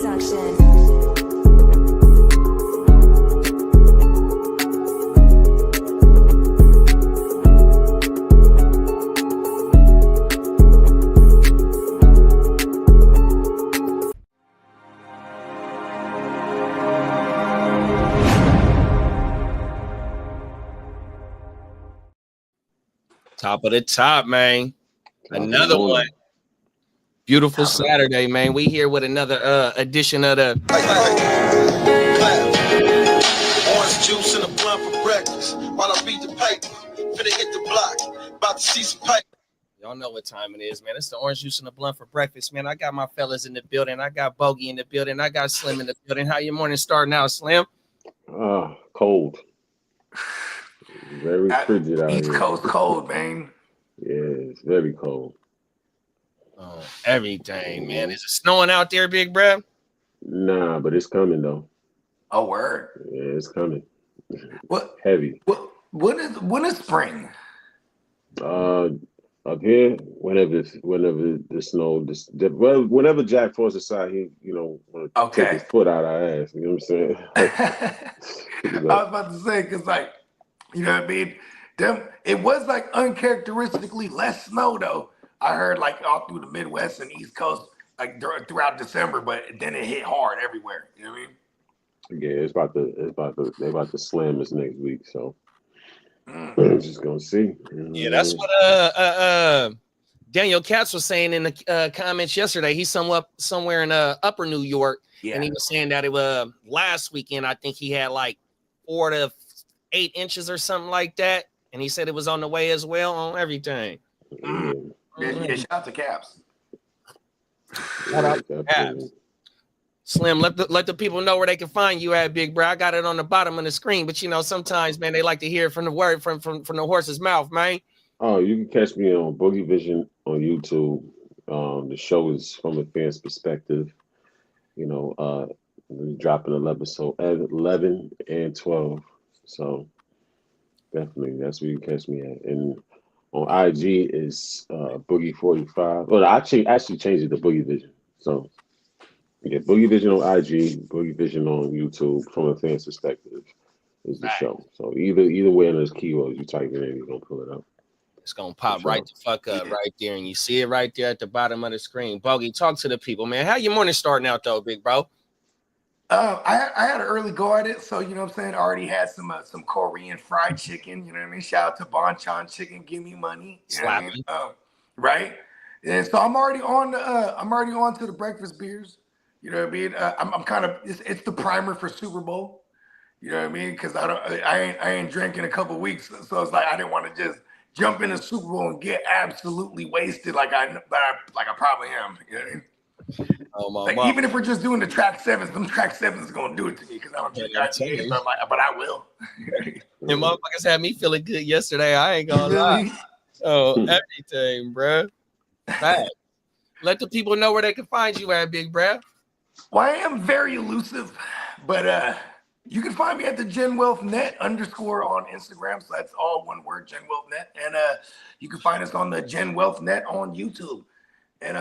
production. Top of the top, man. Another one. Beautiful Saturday, man. We here with another edition of the orange juice and a blunt for breakfast. While I beat the paper, finna hit the block. About to see some paper. Y'all know what time it is, man. It's the orange juice and the blunt for breakfast, man. I got my fellas in the building. I got Bogey in the building. I got Slim in the building. How your morning starting out, Slim? Cold. Very frigid out here. East Coast cold, man. Yeah, it's very cold. Oh, everything, man. Is it snowing out there, big bro? Nah, but it's coming though. Oh, word. Yeah, it's coming. What? Heavy. When is spring? Up here, whenever the snow, whenever Jack Frost decide he, want to take his foot out our ass. You know what I'm saying? I was about to say, because you know what I mean? It was like uncharacteristically less snow though. I heard like all through the Midwest and East Coast, like throughout December, but then it hit hard everywhere. You know what I mean? Yeah, they're about to slam us next week, so I'm just gonna see. Yeah, that's what Daniel Katz was saying in the comments yesterday. He's somewhere in Upper New York, and he was saying that it was last weekend. I think he had like 4 to 8 inches or something like that, and he said it was on the way as well on everything. Yeah, shout out to Caps. Shout out to Caps. Slim, let the people know where they can find you at, big bro. I got it on the bottom of the screen, but sometimes, man, they like to hear it from the word from the horse's mouth, man. Oh, you can catch me on Boogie Vision on YouTube. The show is from a fan's perspective. We're dropping 11 and 12. So definitely that's where you catch me at. And on IG is Boogie45. Well, I actually changed it to Boogie Vision. So yeah, Boogie Vision on IG, Boogie Vision on YouTube. From a fan's perspective is the show. So either way in those keywords you type it in, you're gonna pull it up. It's gonna pop right the fuck up right there, and you see it right there at the bottom of the screen. Bogey, talk to the people, man. How your morning starting out though, big bro? I had an early go at it, so you know what I'm saying. I already had some Korean fried chicken. You know what I mean. Shout out to Bonchon Chicken. Give me money. Slapping. Right. And so I'm already on to the breakfast beers. You know what I mean. I'm kind of it's the primer for Super Bowl. You know what I mean? Because I ain't drinking a couple weeks, so it's like I didn't want to just jump in the Super Bowl and get absolutely wasted like I probably am. You know what I mean? Oh my! Even if we're just doing the track sevens, them track sevens is gonna do it to me because I don't drink IPAs. But I will. And motherfuckers had me feeling good yesterday. I ain't gonna lie. Oh, everything, bro. Right. Let the people know where they can find you at, big bro. Well, I am very elusive, but you can find me at the GenWealthNet _ on Instagram. So that's all one word, GenWealthNet, and you can find us on the GenWealthNet on YouTube. And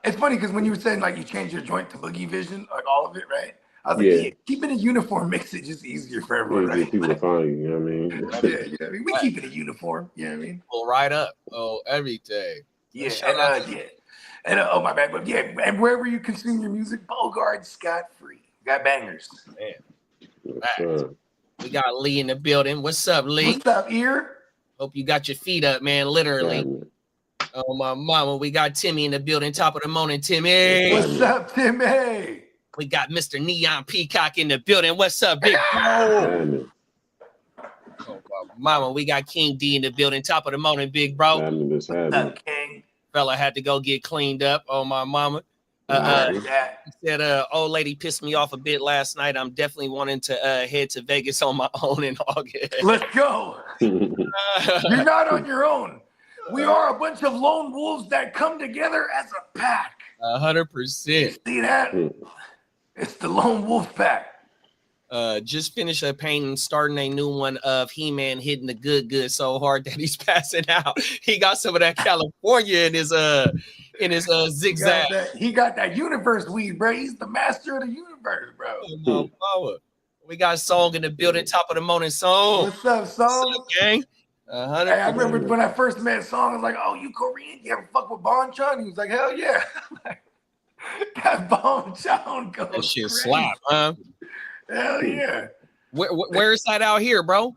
it's funny because when you were saying like you change your joint to Boogie Vision, like all of it, right? I was like, keep it a uniform makes it just easier for everyone, right? People to find you, you know what I mean? Yeah, we keep it a uniform, you know what I mean? Pull right up, everything. Yeah, and oh my bad, but yeah, and wherever you consume your music, Bogard scot-free. Got bangers. Man. We got Lee in the building. What's up, Lee? What's up, ear? Hope you got your feet up, man. Literally. Oh my mama, we got Timmy in the building. Top of the morning, Timmy. What's up, Timmy? We got Mr. Neon Peacock in the building. What's up, big bro? Oh my mama, we got King D in the building. Top of the morning, big bro. What's up, King? Fella had to go get cleaned up. Oh my mama. He said, old lady pissed me off a bit last night. I'm definitely wanting to head to Vegas on my own in August. Let's go. You're not on your own. We are a bunch of lone wolves that come together as a pack. 100%. See that? It's the lone wolf pack. Just finished a painting, starting a new one of He-Man hitting the good so hard that he's passing out. He got some of that California in in his zigzag. He got that universe weed, bro. He's the master of the universe, bro. We got Song in the building, top of the morning, Song. What's up, Song? What's up, gang? Hey, I remember when I first met Song, I was like, oh, you Korean? You ever fuck with Bon Chun? He was like, hell yeah. That Bon Chun goes that shit crazy. slap, huh? Hell yeah. Where is that out here, bro?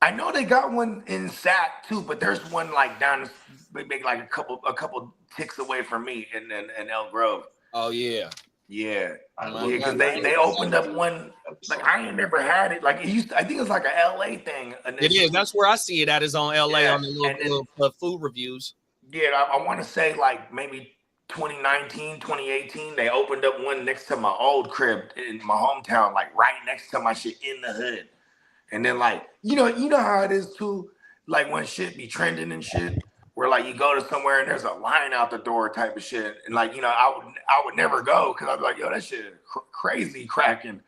I know they got one in Sac too, but there's one like down maybe like a couple ticks away from me in Elk Grove. Oh yeah. Yeah, because they opened up one. Like I ain't never had it. Like it used to, I think it's like a LA thing. It is. That's where I see it at. Is on LA on the little food reviews. Yeah, I want to say like maybe 2019, 2018. They opened up one next to my old crib in my hometown, like right next to my shit in the hood. And then like you know how it is too. Like when shit be trending and shit. Where like you go to somewhere and there's a line out the door type of shit, and like I would never go because I'd be like, yo, that shit is crazy cracking,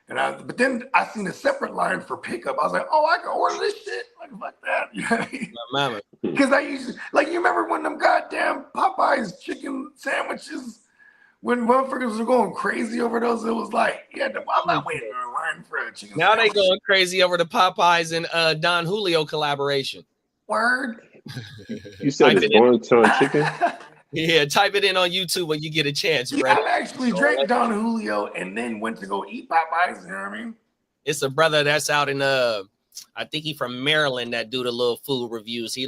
but then I seen a separate line for pickup. I was like, oh, I can order this shit, like fuck that, you know what I mean? Because I used to, like, you remember when them goddamn Popeyes chicken sandwiches, when motherfuckers were going crazy over those, it was like, yeah, I'm not waiting in line for a chicken. Now sandwich. they going crazy over the Popeyes and Don Julio collaboration. Word. You said it's Bon Chun chicken? Yeah, type it in on YouTube when you get a chance. Yeah, I actually drank Don Julio and then went to go eat Popeyes. You know what I mean? It's a brother that's out in I think he from Maryland that do the little food reviews. He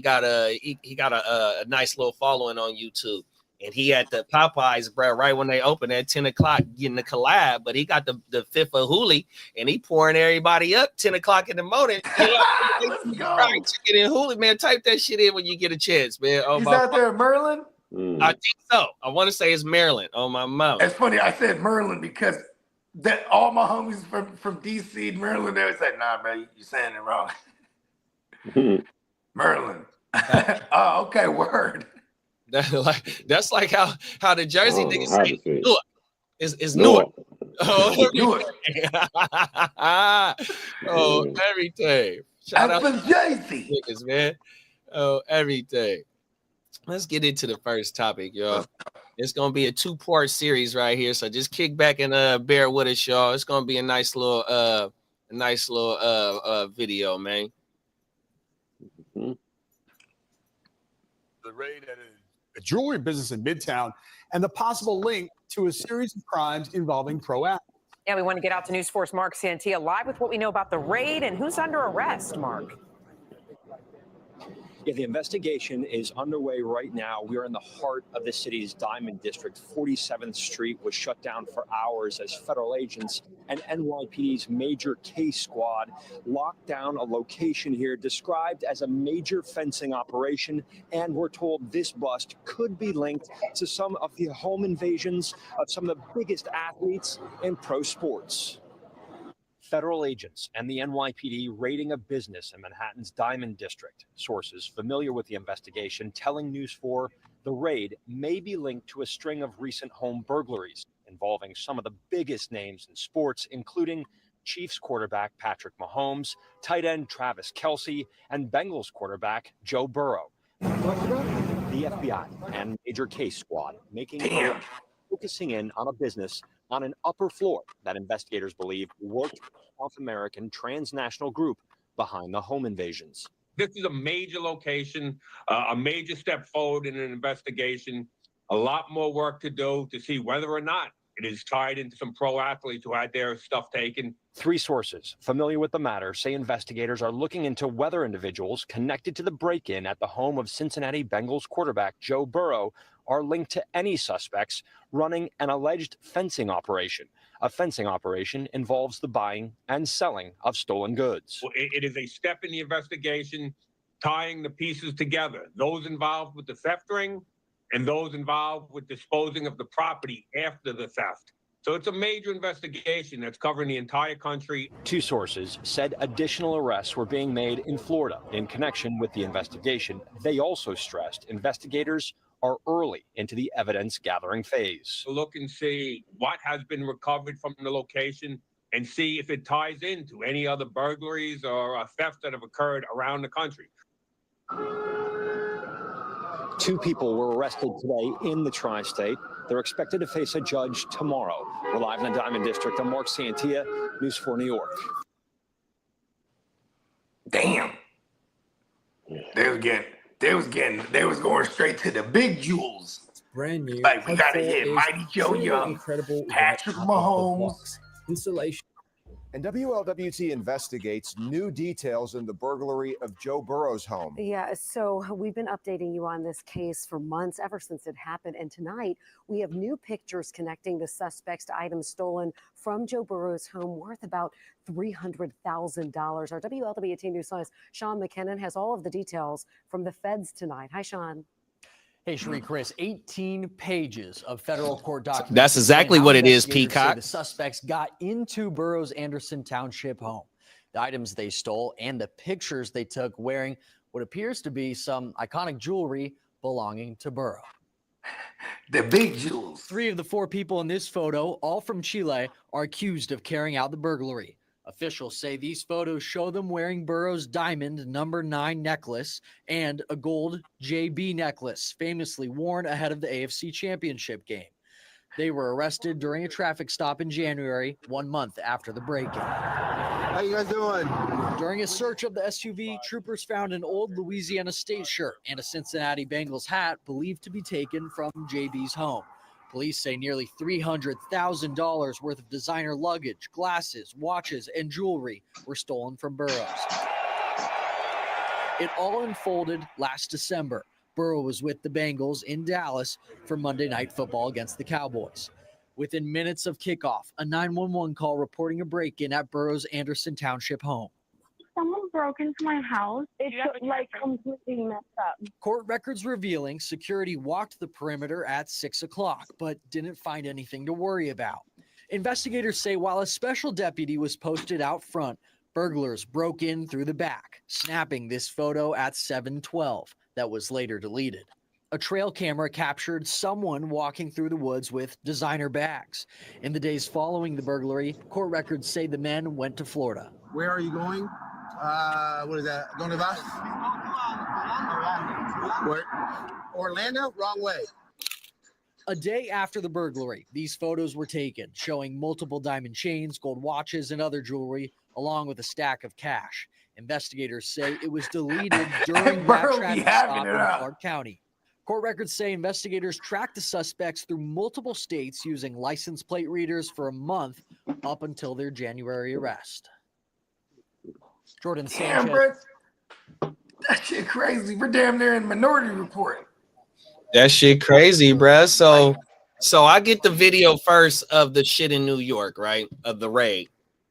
got a nice little following on YouTube. And he had the Popeyes, bro, right when they open at 10 o'clock getting the collab. But he got the fifth of Huli, and he pouring everybody up 10 o'clock in the morning. Let's go. Right, chicken and Huli, man. Type that shit in when you get a chance, man. Oh, he's out there in Maryland? I think so. I want to say it's Maryland. Oh, my mom. It's funny. I said Maryland because that all my homies from D.C. and Maryland, they said, nah, bro, you're saying it wrong. Maryland. Oh, okay, word. That's like how the Jersey niggas say Newark. It's Newark. Oh, Newark. Oh, everything. Shout out to Jersey niggas, man. Oh, everything. Let's get into the first topic, y'all. It's gonna be a 2-part series right here, so just kick back and bear with us, y'all. It's gonna be a nice little video, man. The raid at a jewelry business in Midtown and the possible link to a series of crimes involving pro athletes. Yeah, we want to get out to News Force Mark Santia live with what we know about the raid and who's under arrest, Mark. Yeah, the investigation is underway right now. We are in the heart of the city's Diamond District. 47th Street was shut down for hours as federal agents and NYPD's major case squad locked down a location here described as a major fencing operation. And we're told this bust could be linked to some of the home invasions of some of the biggest athletes in pro sports. Federal agents and the NYPD raiding a business in Manhattan's Diamond District. Sources familiar with the investigation telling News 4 the raid may be linked to a string of recent home burglaries involving some of the biggest names in sports, including Chiefs quarterback Patrick Mahomes, tight end Travis Kelce, and Bengals quarterback Joe Burrow. The FBI and major case squad focusing in on a business on an upper floor that investigators believe worked with the South American transnational group behind the home invasions. This is a major location, a major step forward in an investigation, a lot more work to do to see whether or not it is tied into some pro athletes who had their stuff taken. 3 sources familiar with the matter say investigators are looking into whether individuals connected to the break-in at the home of Cincinnati Bengals quarterback Joe Burrow are linked to any suspects running an alleged fencing operation. A fencing operation involves the buying and selling of stolen goods. Well, it is a step in the investigation tying the pieces together, those involved with the theft ring and those involved with disposing of the property after the theft. So it's a major investigation that's covering the entire country. 2 sources said additional arrests were being made in Florida in connection with the investigation. They also stressed investigators are early into the evidence gathering phase. Look and see what has been recovered from the location and see if it ties into any other burglaries or thefts that have occurred around the country. 2 people were arrested today in the tri-state. They're expected to face a judge tomorrow. We're live in the Diamond District. I'm Mark Santia, News 4 New York. Damn. They was going straight to the big jewels. Brand new. Like we gotta hit Mighty Joe Young, Patrick Mahomes. Installation. And WLWT investigates new details in the burglary of Joe Burrow's home. Yeah, so we've been updating you on this case for months, ever since it happened. And tonight, we have new pictures connecting the suspects to items stolen from Joe Burrow's home worth about $300,000. Our WLWT News Live's Sean McKinnon has all of the details from the feds tonight. Hi, Sean. Hey, Cherie, Chris, 18 pages of federal court documents. That's exactly what it is, Peacock. The suspects got into Burroughs Anderson Township home. The items they stole and the pictures they took wearing what appears to be some iconic jewelry belonging to Burrow. The big jewels. 3 of the 4 people in this photo, all from Chile, are accused of carrying out the burglary. Officials say these photos show them wearing Burrow's diamond number 9 necklace and a gold JB necklace, famously worn ahead of the AFC Championship game. They were arrested during a traffic stop in January, 1 month after the break-in. How you guys doing? During a search of the SUV, troopers found an old Louisiana State shirt and a Cincinnati Bengals hat believed to be taken from JB's home. Police say nearly $300,000 worth of designer luggage, glasses, watches, and jewelry were stolen from Burroughs. It all unfolded last December. Burrow was with the Bengals in Dallas for Monday Night Football against the Cowboys. Within minutes of kickoff, a 911 call reporting a break-in at Burroughs Anderson Township home. Someone broke into my house. It's like completely messed up. Court records revealing security walked the perimeter at 6 o'clock, but didn't find anything to worry about. Investigators say while a special deputy was posted out front, burglars broke in through the back, snapping this photo at 7:12 that was later deleted. A trail camera captured someone walking through the woods with designer bags. In the days following the burglary, court records say the men went to Florida. Where are you going? What is that? Donde vas? Where? Orlando? Wrong way. A day after the burglary, these photos were taken, showing multiple diamond chains, gold watches, and other jewelry, along with a stack of cash. Investigators say it was deleted during that traffic stop in Clark County. Court records say investigators tracked the suspects through multiple states using license plate readers for a month up until their January arrest. Jordan Sanchez. Bro. That shit crazy. We're damn near in Minority Report. That shit crazy, bruh. So I get the video first of the shit in New York, right? Of the raid.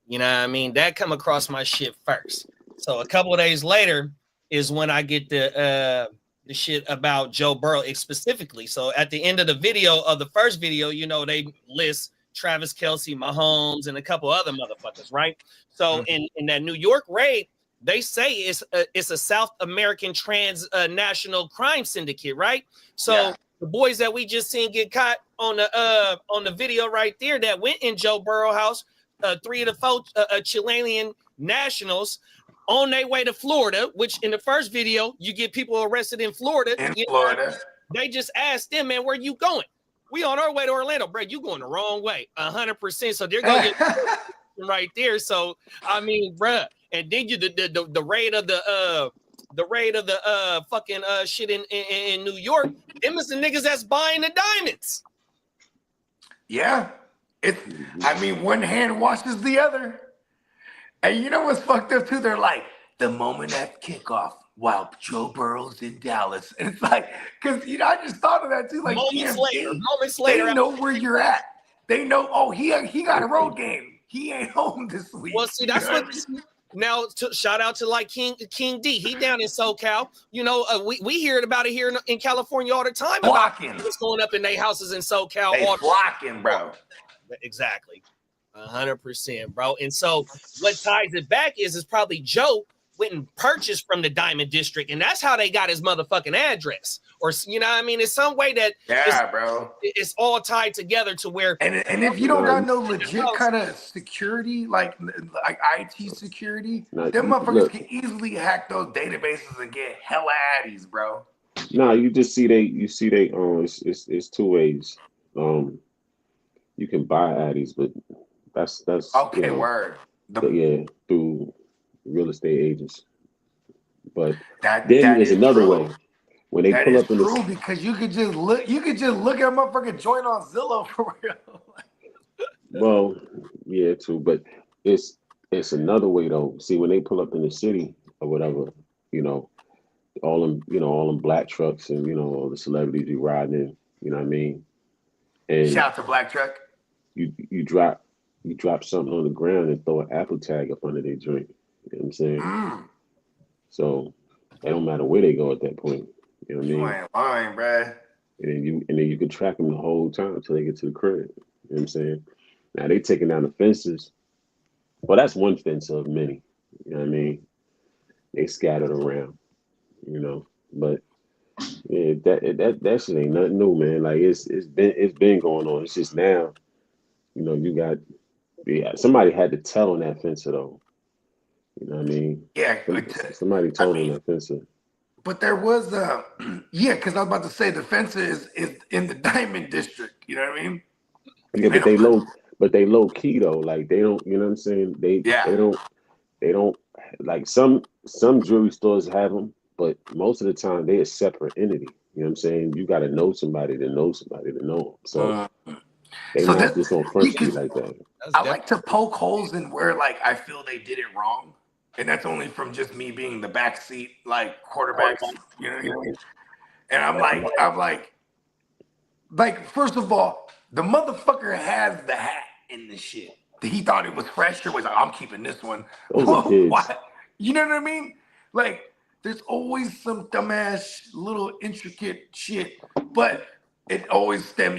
You know what I mean? That come across my shit first. So a couple of days later is when I get the shit about Joe Burrow specifically. So at the end of the video of the first video, you know, they list Travis Kelce, Mahomes, and a couple other motherfuckers, right? So in that New York raid, they say it's a South American transnational crime syndicate, right? So the boys that we just seen get caught on the video right there that went in Joe Burrow house, 3 of the 4 Chilean nationals on their way to Florida, which in the first video, you get people arrested in Florida. They just asked them, man, where you going? We on our way to Orlando, bro. You going the wrong way, 100%. So they're going to get right there. So, I mean, bruh. And then you the raid of the fucking shit in New York. Them is the niggas that's buying the diamonds. Yeah. I mean, one hand washes the other. And you know what's fucked up too? They're like, the moment at kickoff while Joe Burrow's in Dallas. And it's like, because you know, I just thought of that too. Like moments later, they know where you're at. They know, oh, he got a road game. He ain't home this week. Well, see, that's what now shout out to like King D. He down in SoCal. You know, we hear about it here in California all the time. Flocking. What's going up in their houses in SoCal. They flocking, bro. Exactly. 100%, bro. And so what ties it back is probably Joe went and purchased from the Diamond District, and that's how they got his motherfucking address. Or, you know what I mean? It's some way that bro. It's all tied together to where and if you don't got no legit kind of security, like IT security, them motherfuckers can easily hack those databases and get hella addies, bro. No, you just see they it's two ways. You can buy Addies, but that's Okay, you know, word. through real estate agents. But That then there's is another true. way. When they That pull is up in true this, because you could just look at a motherfucking joint on Zillow for real. well, yeah, too, but it's another way though. See, when they pull up in the city or whatever, you know, all them black trucks and all the celebrities you riding in, you know what I mean? And Shout out to Black Truck. you drop something on the ground and throw an Apple tag up under their drink. You know what I'm saying? So it don't matter where they go at that point. You know what I You mean? ain't lying, bruh. And then you can track them the whole time until they get to the crib. You know what I'm saying? Now they taking down the fences. Well, that's one fence of many. You know what I mean? They scattered around, But yeah, that shit ain't nothing new, man. Like it's been going on. It's just now, you got somebody had to tell on that fencer though. You know what I mean? Yeah, Somebody told on that fencer. but there was because I was about to say the fence is in the Diamond District. You know what I mean? Yeah, but they low key though. Like they don't, you know what I'm saying? They don't like some jewelry stores have them, but most of the time they a separate entity. You know what I'm saying? You got to know somebody to know somebody to know them. So they not just on Front Street like that. I like to poke holes in where like I feel they did it wrong, and that's only from just me being the backseat like quarterback. You know what I mean? And I'm like first of all, the motherfucker has the hat in the shit. He thought it was fresh, or was like, I'm keeping this one. Those are kids. Why? You know what I mean? Like, there's always some dumbass little intricate shit, but it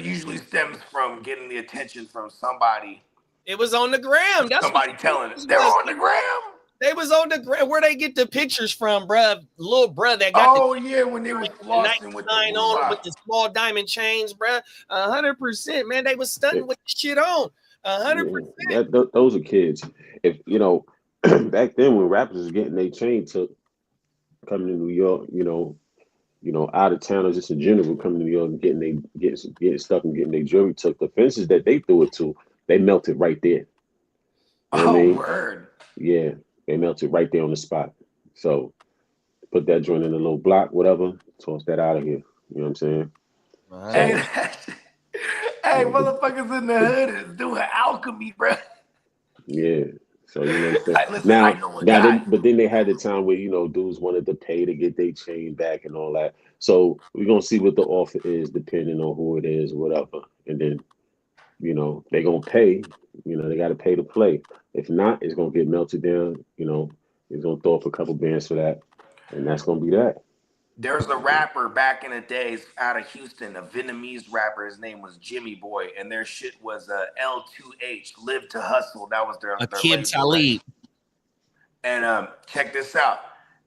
usually stems from getting the attention from somebody. It was on the gram. That's somebody telling us they're on the gram. They was on the gram. Where they get the pictures from, bruh? Little bruh that got when they was flossing with the on with the small diamond chains, bruh. 100%, man. They was stunting with the shit on. 100%. Those are kids. If back then when rappers was getting their chain took, coming to New York, out of town or just in general coming to New York and getting stuck and getting their jewelry took, the fences that they threw it to, they melted right there. You know what I mean? Word. Yeah, they melted right there on the spot. So put that joint in a little block, whatever, toss that out of here. You know what I'm saying? Hey, motherfuckers in the hood is doing alchemy, bro. Yeah. So you know what I'm saying? Listen, but then they had the time where dudes wanted to pay to get their chain back and all that. So we're gonna see what the offer is depending on who it is, whatever. And then they're gonna pay. They gotta pay to play. If not, it's gonna get melted down. He's gonna throw up a couple bands for that, and that's gonna be that. There's a rapper back in the days out of Houston, a Vietnamese rapper. His name was Jimmy Boy, and their shit was L2H, Live to Hustle. That was their Kid Talib. And check this out.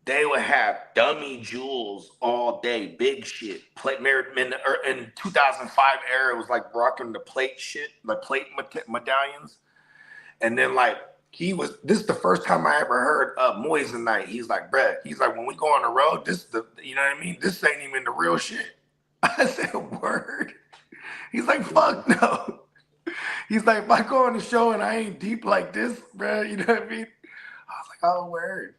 They would have dummy jewels all day, big shit. In 2005 era, it was like rocking the plate shit, like plate medallions. And then this is the first time I ever heard of Moissanite. He's like, bruh, when we go on the road, you know what I mean? This ain't even the real shit. I said, word. He's like, fuck no. He's like, if I go on the show and I ain't deep like this, bruh, you know what I mean? I was like, oh, word.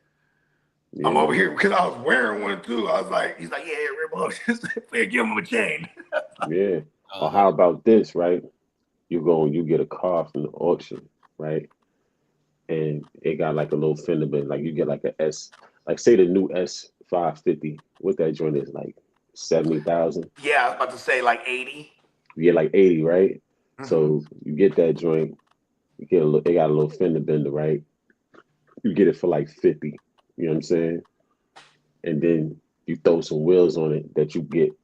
Yeah. I'm over here because I was wearing one too. I was like, he's like, yeah, Ribbo, just give him a chain. Yeah. Or how about this, right? You get a car from the auction, right? And it got like a little fender bend, like you get like a S, like say the new S550. What that joint is like 70,000. Yeah, I was about to say like 80. You get like 80, right? Mm-hmm. So you get that joint, they got a little fender bender, right? You get it for like 50. You know what I'm saying? And then you throw some wheels on it that you get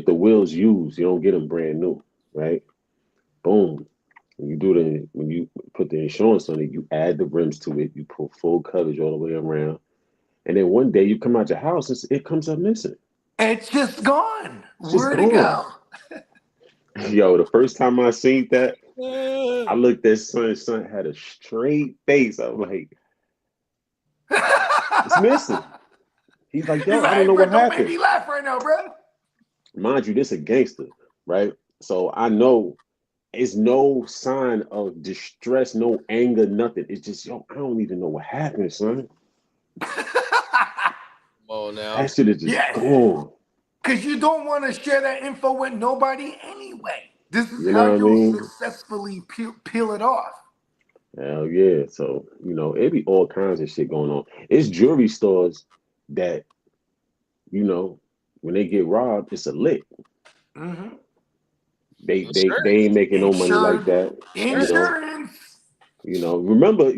the wheels used. You don't get them brand new, right? Boom. When you put the insurance on it, you add the rims to it, you put full coverage all the way around, and then one day you come out your house and it comes up missing. It's just gone. Where'd it go? Yo, the first time I seen that, I looked at son had a straight face. I was like, it's missing. He's like, yo, He's like, I don't know bro, what don't happened. make me laugh right now, bro. Mind you, this a gangster, right? So I know it's no sign of distress, no anger, nothing. It's just, yo, I don't even know what happened, son. Oh, now That shit is just gone. Because you don't want to share that info with nobody anyway. This is You how know what I you'll mean? successfully peel it off. Hell yeah. So, it be all kinds of shit going on. It's jewelry stores that, when they get robbed, it's a lick. Mm-hmm. They ain't making no money like that. Insurance. Remember,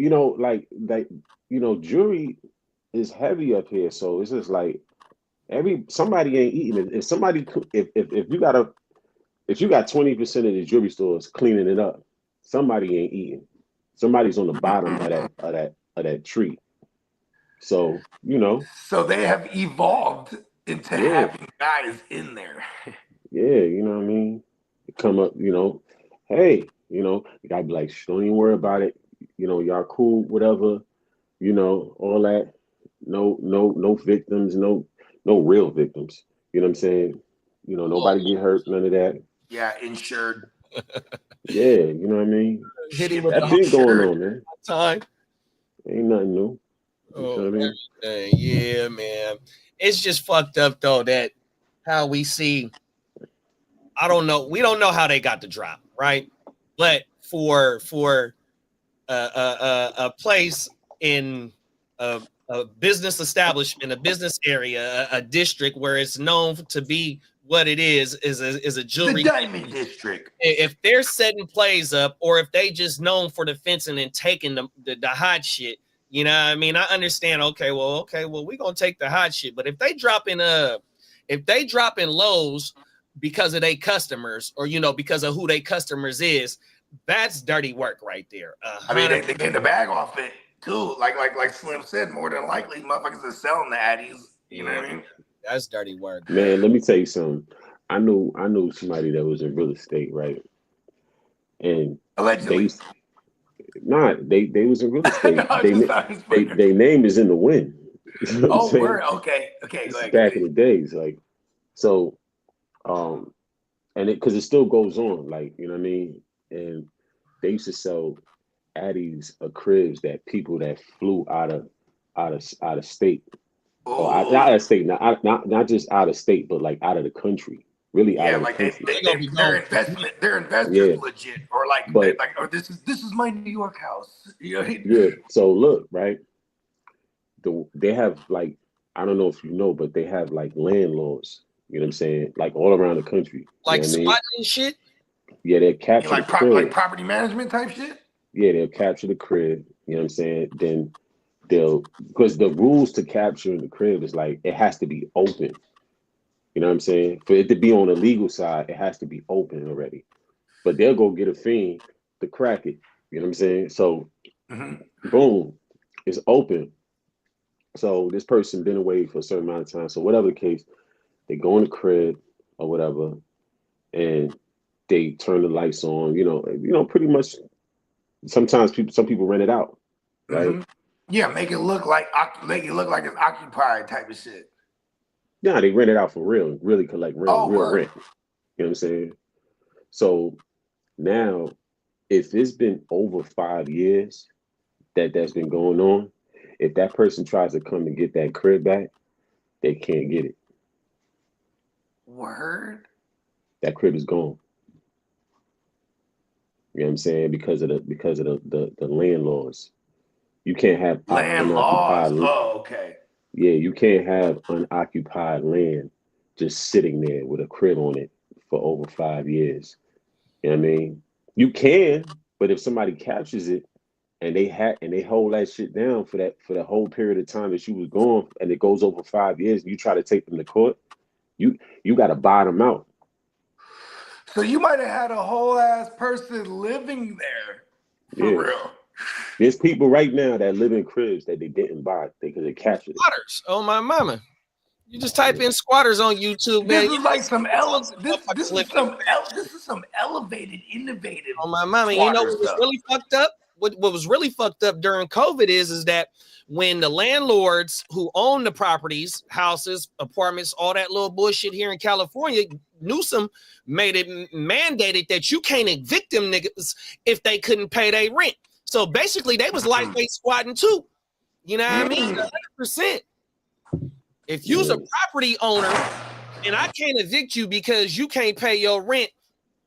jewelry is heavy up here. So it's just like somebody ain't eating it. If you got 20% of the jewelry stores cleaning it up, somebody ain't eating. Somebody's on the bottom of that tree. So, So they have evolved into having guys in there. Yeah, you know what I mean? Come up, hey, you gotta be like, don't even worry about it. Y'all cool, whatever, all that. No victims, no real victims. You know what I'm saying? Nobody get hurt, none of that. Yeah, insured. Yeah, you know what I mean? Hit him with That been going on, man. Time. Ain't nothing new. You know what I mean? Yeah, man. It's just fucked up though that how we see. I don't know. We don't know how they got the drop, right? But for a place in a business establishment, a business area, a district where it's known to be what it is a jewelry diamond district. If they're setting plays up, or if they just known for the fencing and taking the hot shit, you know what I mean? I understand. Okay, well, we're gonna take the hot shit. But if they drop in lows because of their customers, or because of who their customers is, that's dirty work right there. I mean, they get the bag off it too. Like Slim said, more than likely, motherfuckers are selling the addies. You know what I mean? That's dirty work. Man, let me tell you something. I knew somebody that was in real estate, right? And allegedly. They was in real estate. They name is in the wind. You know what I'm saying? Word. Okay, go ahead. Back in the days, and because it still goes on, you know what I mean? And they used to sell addies or cribs that people that flew out of state. Or not out of state, not just out of state, but like out of the country. Really out of the country. Their investors legit, or this is my New York house. Yeah. So look, right? They have I don't know if you know, but they have landlords. You know what I'm saying? All around the country. Like squatting and shit? Yeah, they'll capture the crib. Like property management type shit? Yeah, they'll capture the crib. You know what I'm saying? Then because the rules to capturing the crib is it has to be open. You know what I'm saying? For it to be on the legal side, it has to be open already. But they'll go get a fiend to crack it. You know what I'm saying? So, boom, it's open. So this person been away for a certain amount of time. So whatever the case, they go in the crib or whatever, and they turn the lights on. Pretty much. Sometimes some people rent it out, right? Mm-hmm. Yeah, make it look like it's occupied type of shit. Yeah, they rent it out for real, really collect real rent. You know what I'm saying? So now, if it's been over 5 years that's been going on, if that person tries to come and get that crib back, they can't get it. Word? That crib is gone. You know what I'm saying? Because of the landlords. You can't have unoccupied. Oh, okay. Yeah, you can't have unoccupied land just sitting there with a crib on it for over 5 years. You know what I mean? You can, but if somebody captures it and they hold that shit down for the whole period of time that you was gone, and it goes over 5 years, and you try to take them to court, you got to buy them out. So you might have had a whole ass person living there for real. There's people right now that live in cribs that they didn't buy because they captured it. Squatters. Oh my mama. You just type in squatters on YouTube, man. This is like this is some elevated, innovative. Oh my mama. You know what was really fucked up? What was really fucked up during COVID is that when the landlords who own the properties, houses, apartments, all that little bullshit here in California, Newsom made it mandated that you can't evict them niggas if they couldn't pay their rent. So basically, they was lightweight squatting too. You know what I mean? 100%. If you's a property owner and I can't evict you because you can't pay your rent,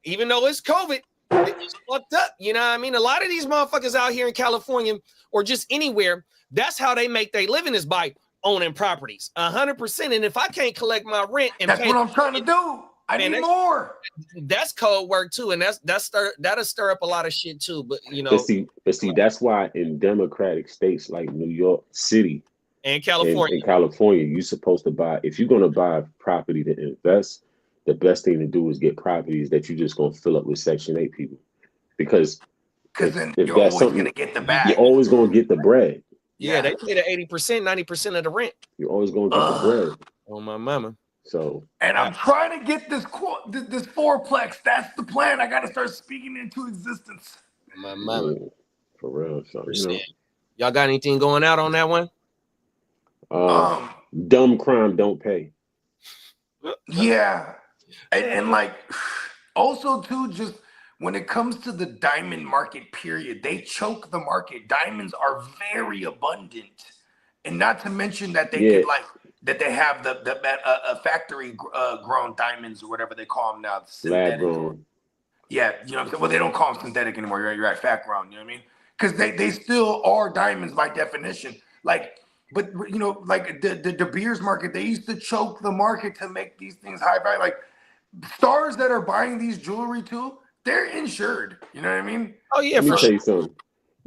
even though it's COVID, it's fucked up. You know what I mean? A lot of these motherfuckers out here in California or just anywhere, that's how they make their living, is by owning properties. 100%. And if I can't collect my rent and that's what I'm trying to do. I need more. That's cold work too, and that'll stir up a lot of shit too. But you know, but see, that's why in democratic states like New York City and California, you're supposed to buy. If you're gonna buy property to invest, the best thing to do is get properties that you're just gonna fill up with Section 8 people, because then you're always gonna get the bag. You're always gonna get the bread. Yeah, they pay the 80%, 90% of the rent. You're always gonna get the bread. Oh my mama. So, and I'm trying to get this fourplex. That's the plan. I got to start speaking into existence. My mama. For real. So, you know. Y'all got anything going out on that one? Dumb crime don't pay. Yeah. And like, also too, just when it comes to the diamond market period, they choke the market. Diamonds are very abundant. And not to mention that they get like, that they have the factory grown diamonds or whatever they call them now. Lab grown. Yeah, you know what I'm saying? Well, they don't call them synthetic anymore. You're right, fact grown, you know what I mean? Because they still are diamonds by definition. Like, but you know, like the De Beers market, they used to choke the market to make these things high value. Like stars that are buying these jewelry too, they're insured. You know what I mean? Oh yeah, Let me tell you something.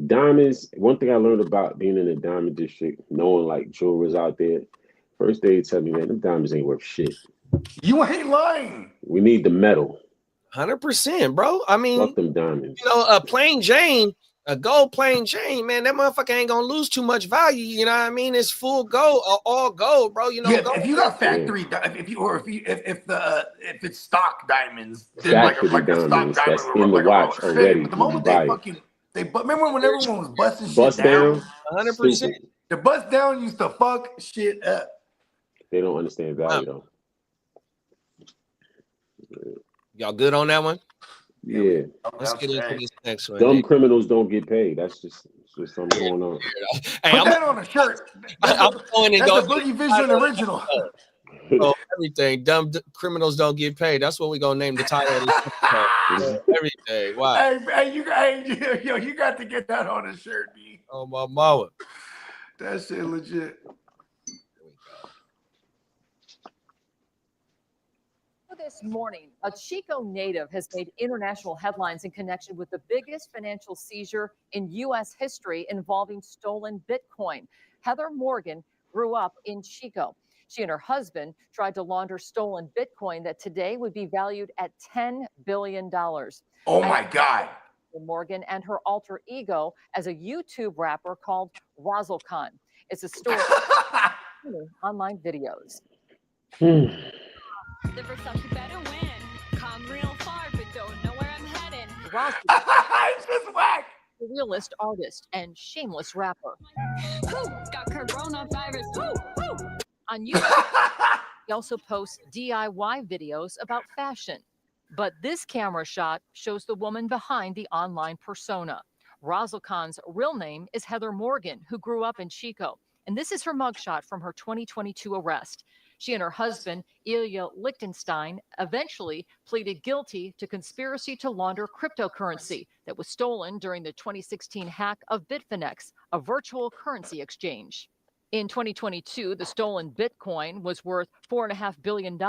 Diamonds, one thing I learned about being in the diamond district, knowing like jewelers out there, first they tell me, man, them diamonds ain't worth shit. You ain't lying. We need the metal. 100%, bro. I mean, fuck them diamonds. You know, a plain Jane, a gold plain Jane, man, that motherfucker ain't gonna lose too much value. You know what I mean? It's full gold, all gold, bro. You know, yeah, if you got factory, if it's stock diamonds, then factory like a stock diamonds diamond that's in the watch already. But the moment they fucking, remember when everyone was busting bust shit down? 100%. The bust down used to fuck shit up. They don't understand value though. Y'all good on that one? Yeah. Let's get into this next one. Dumb criminals don't get paid. That's just something going on. Hey, Put that on a shirt. That's a Boogie Vision original. Oh, everything. Dumb criminals don't get paid. That's what we're gonna name the title of this. Everything. Wow. Hey, you got to get that on a shirt, B. Oh my mama. That shit legit. This morning, a Chico native has made international headlines in connection with the biggest financial seizure in U.S. history involving stolen Bitcoin. Heather Morgan grew up in Chico. She and her husband tried to launder stolen Bitcoin that today would be valued at $10 billion. Oh my God. Morgan and her alter ego as a YouTube rapper called Razzlecon. It's a story of online videos. Never thought you better win. Come real far, but don't know where I'm heading. It's just whack. A realist artist and shameless rapper. Who got coronavirus? Who? On YouTube, he also posts DIY videos about fashion. But this camera shot shows the woman behind the online persona. Razzlecon's real name is Heather Morgan, who grew up in Chico. And this is her mugshot from her 2022 arrest. She and her husband, Ilya Lichtenstein, eventually pleaded guilty to conspiracy to launder cryptocurrency that was stolen during the 2016 hack of Bitfinex, a virtual currency exchange. In 2022, the stolen Bitcoin was worth $4.5 billion.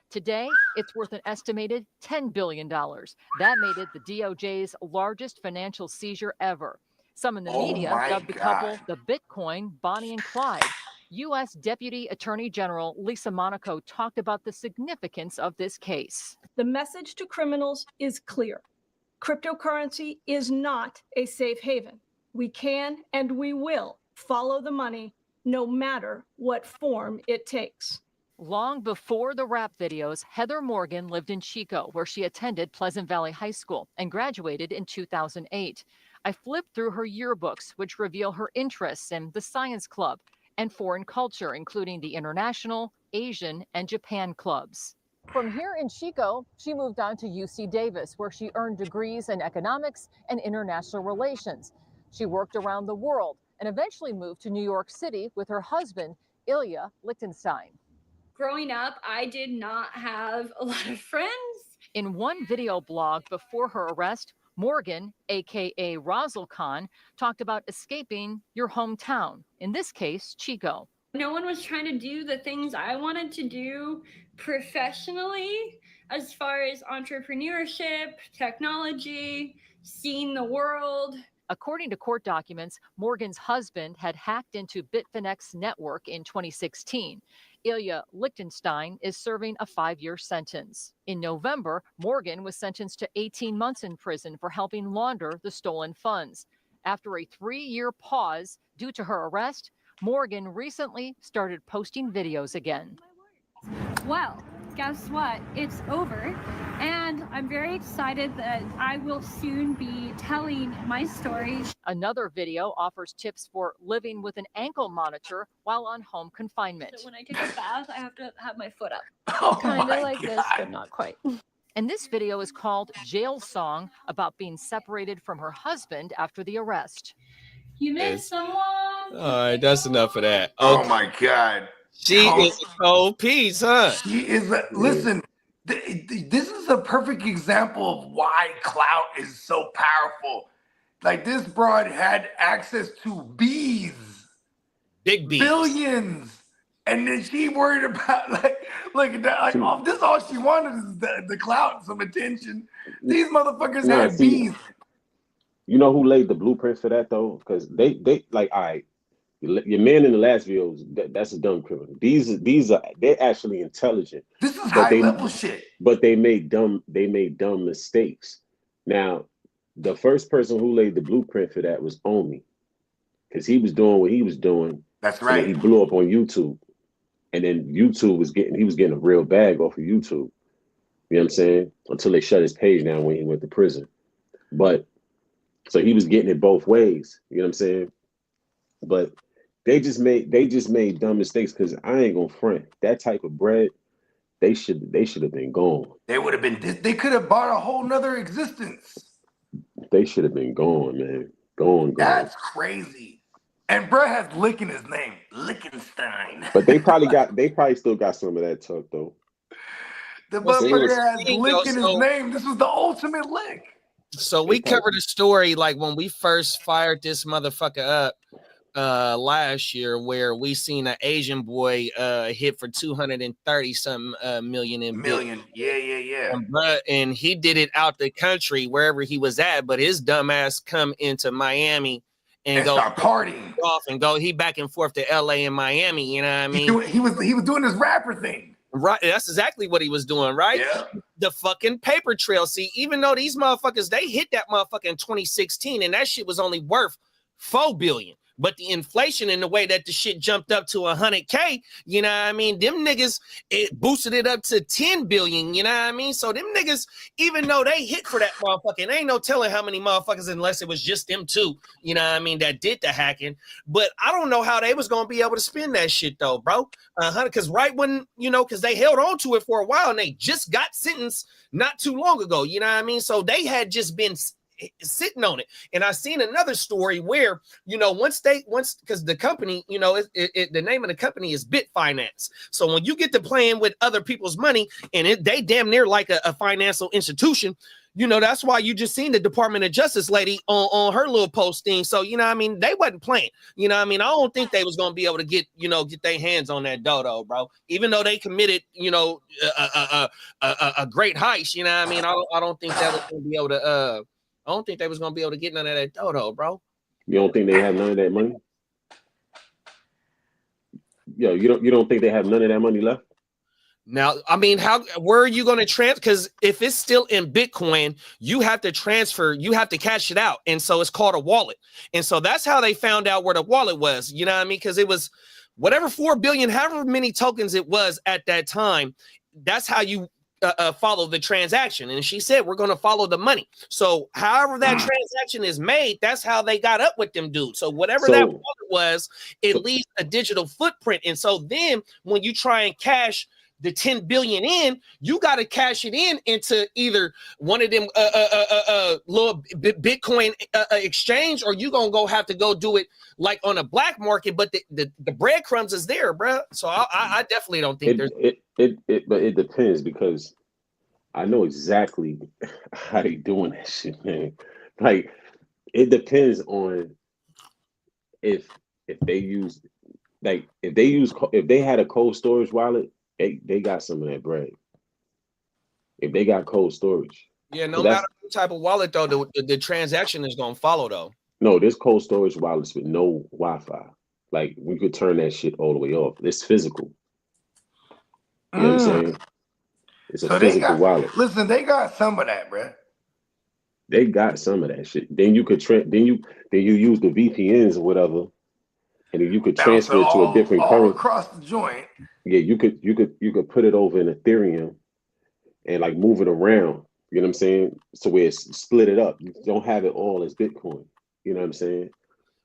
Today, it's worth an estimated $10 billion. That made it the DOJ's largest financial seizure ever. Some in the media dubbed the couple the Bitcoin Bonnie and Clyde. U.S. Deputy Attorney General Lisa Monaco talked about the significance of this case. The message to criminals is clear. Cryptocurrency is not a safe haven. We can and we will follow the money no matter what form it takes. Long before the rap videos, Heather Morgan lived in Chico, where she attended Pleasant Valley High School and graduated in 2008. I flipped through her yearbooks, which reveal her interests in the science club and foreign culture, including the international, Asian, and Japan clubs. From here in Chico, she moved on to UC Davis, where she earned degrees in economics and international relations. She worked around the world and eventually moved to New York City with her husband, Ilya Lichtenstein. Growing up, I did not have a lot of friends. In one video blog before her arrest, Morgan, aka Razel Khan, talked about escaping your hometown, in this case, Chico. No one was trying to do the things I wanted to do professionally, as far as entrepreneurship, technology, seeing the world. According to court documents, Morgan's husband had hacked into Bitfinex's network in 2016. Ilya Lichtenstein is serving a 5-year sentence. In November, Morgan was sentenced to 18 months in prison for helping launder the stolen funds. After a 3-year pause due to her arrest, Morgan recently started posting videos again. Well, guess what? It's over. And I'm very excited that I will soon be telling my story. Another video offers tips for living with an ankle monitor while on home confinement. So when I take a bath, I have to have my foot up. Oh Kind my of like this, God. but not quite. And this video is called Jail Song, about being separated from her husband after the arrest. You miss someone? All right, that's enough of that. Oh my God. She is a cold piece, huh? She is. Listen, this is a perfect example of why clout is so powerful. Like, this broad had access to bees, big bees, billions, and then she worried about this is all she wanted is the clout, some attention. These motherfuckers had bees. You know who laid the blueprint for that though? Because they like, all right, your man in the last videos, that's a dumb criminal. They're actually intelligent. This is high level shit. But they made dumb mistakes. Now, the first person who laid the blueprint for that was Omi, because he was doing what he was doing. That's right. He blew up on YouTube, and then YouTube was getting a real bag off of YouTube. You know what I'm saying? Until they shut his page down when he went to prison. But so he was getting it both ways. You know what I'm saying? But they just made dumb mistakes, because I ain't gonna front. That type of bread, they should have been gone. They would have been. They could have bought a whole nother existence. They should have been gone, man. Gone. That's crazy. And bruh has Lick in his name, Lichtenstein. But they probably still got some of that tuck though. The motherfucker has Lick in his name. This was the ultimate lick. So we covered a story like when we first fired this motherfucker up last year, where we seen an Asian boy hit for 230 something million in million. Yeah. And he did it out the country wherever he was at, but his dumb ass come into Miami and go start partying off and go. He back and forth to LA and Miami. You know what I mean? He was doing his rapper thing. Right, that's exactly what he was doing, right? Yeah. The fucking paper trail. See, even though these motherfuckers, they hit that motherfucker in 2016, and that shit was only worth $4 billion. But the inflation and the way that the shit jumped up to 100K, you know what I mean? Them niggas, it boosted it up to 10 billion, you know what I mean? So them niggas, even though they hit for that motherfucking, ain't no telling how many motherfuckers, unless it was just them two, you know what I mean, that did the hacking. But I don't know how they was going to be able to spend that shit though, bro. Because right when, you know, because they held on to it for a while and they just got sentenced not too long ago, you know what I mean? So they had just been sitting on it. And I seen another story where, you know, once because the company, you know, the name of the company is Bitfinance. So when you get to playing with other people's money and they damn near like a financial institution, you know, that's why you just seen the Department of Justice lady on her little posting. So, you know what I mean? They wasn't playing, you know what I mean? I don't think they was going to be able to get their hands on that dodo, bro. Even though they committed, you know, a great heist, you know what I mean? I don't think that was going to be able to, I don't think they was gonna be able to get none of that dodo, bro. You don't think they have none of that money? Yo, you don't think they have none of that money left? Now, I mean, where are you gonna transfer? Because if it's still in Bitcoin, you have to transfer, you have to cash it out, and so it's called a wallet. And so that's how they found out where the wallet was. You know what I mean? Because it was whatever 4 billion, however many tokens it was at that time. That's how you follow the transaction. And she said, we're going to follow the money. So however that transaction is made, that's how they got up with them dudes. So whatever that wallet was, it leaves a digital footprint. And so then when you try and cash the 10 billion in, you got to cash it into either one of them little Bitcoin exchange, or you gonna have to go do it like on a black market. But the breadcrumbs is there, bro. So I definitely don't think but it depends, because I know exactly how they doing that shit, man. Like, it depends on if they use, like, if they had a cold storage wallet, they got some of that bread. If they got cold storage. Yeah, no matter what type of wallet, though, the transaction is going to follow, though. No, there's cold storage wallets with no Wi-Fi. Like, we could turn that shit all the way off. It's physical. You know what I'm saying? It's a physical wallet. Listen, they got some of that, bro. They got some of that shit. Then you could then you use the VPNs or whatever, and then you could transfer it to a different currency across the joint. Yeah, you could put it over in Ethereum and like move it around. You know what I'm saying? So where it's split it up. You don't have it all as Bitcoin. You know what I'm saying?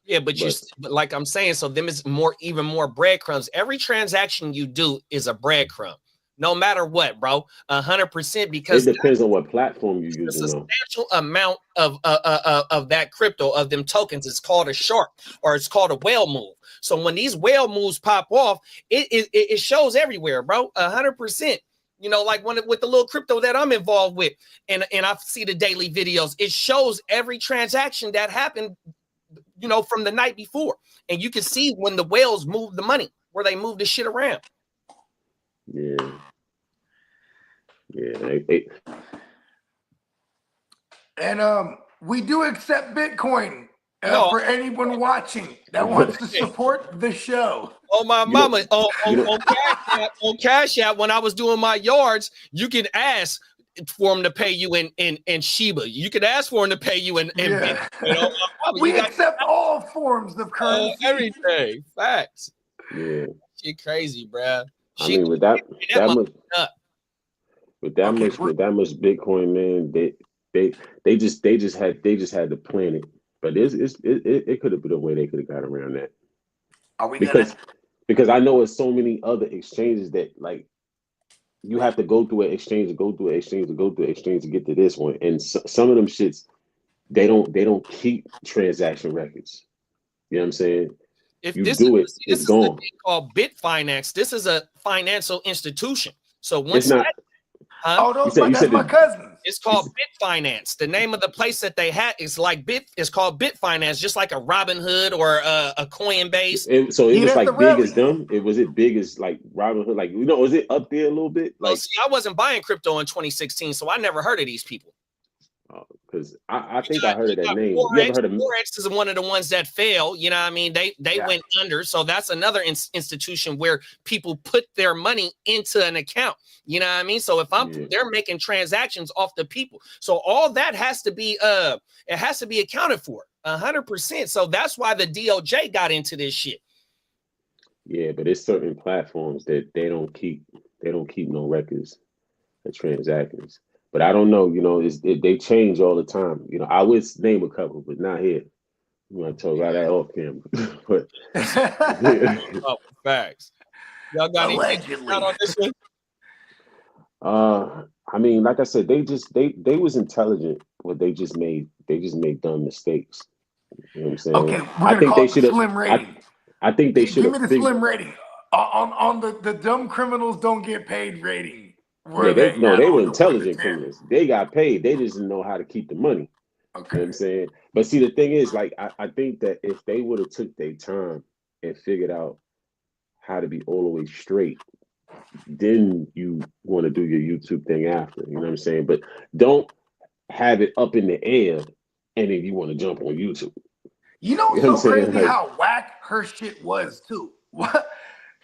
Yeah, but like I'm saying, so them is even more breadcrumbs. Every transaction you do is a breadcrumb, no matter what, bro. 100%, because it depends on what platform you use. A substantial amount of that crypto, of them tokens, is called a shark, or it's called a whale move. So when these whale moves pop off, it shows everywhere, bro. 100%. You know, like with the little crypto that I'm involved with, and I see the daily videos, it shows every transaction that happened, you know, from the night before. And you can see when the whales move the money, where they move the shit around. Yeah. And we do accept Bitcoin for anyone watching that wants to support the show. Oh, my mama, on Cash App, when I was doing my yards, you can ask for them to pay you in Shiba. You could ask for them to pay you in Bitcoin. You know, we accept all forms of currency. Everything. Facts. Yeah. Shit crazy, bruh. I mean, with that much Bitcoin, man, they just had to plan it. But it could have been a way they could have got around that. Are we because I know it's so many other exchanges that, like, you have to go through an exchange to go through an exchange to go through an exchange to get to this one. And some of them shits, they don't keep transaction records. You know what I'm saying? If you this do is, it's this gone. is a thing called Bitfinance. This is a financial institution. So once It's not. That's my cousins. It's called Bitfinance. The name of the place that they had is like it's called Bitfinance, just like a Robinhood or a Coinbase. It was like big as them. Was it big as like Robinhood? Like, you know, was it up there a little bit? Like, well, see, I wasn't buying crypto in 2016, so I never heard of these people. Because I think I heard of that name. Forex, You ever heard of Forex is one of the ones that fail. You know what I mean? They went under. So that's another institution where people put their money into an account. You know what I mean? So if they're making transactions off the people. So all that has to be it has to be accounted for 100%. So that's why the DOJ got into this shit. Yeah, but it's certain platforms that they don't keep no records of transactions. But I don't know, you know, they change all the time. You know, I would name a couple, but not here. You want to talk about that off camera. But oh, facts. Y'all got anything out on this one? I mean, like I said, they was intelligent, but they just made dumb mistakes. You know what I'm saying? Okay, we're gonna call it the slim rating. I think they should give me the slim rating on the dumb criminals don't get paid rating. They were intelligent criminals. They got paid. They just didn't know how to keep the money. Okay. You know what I'm saying? But see, the thing is, like, I think that if they would have took their time and figured out how to be all the way straight, then you want to do your YouTube thing after. You know what I'm saying? But don't have it up in the air and then you want to jump on YouTube. You know what I'm so saying? crazy Like, how whack her shit was too. What?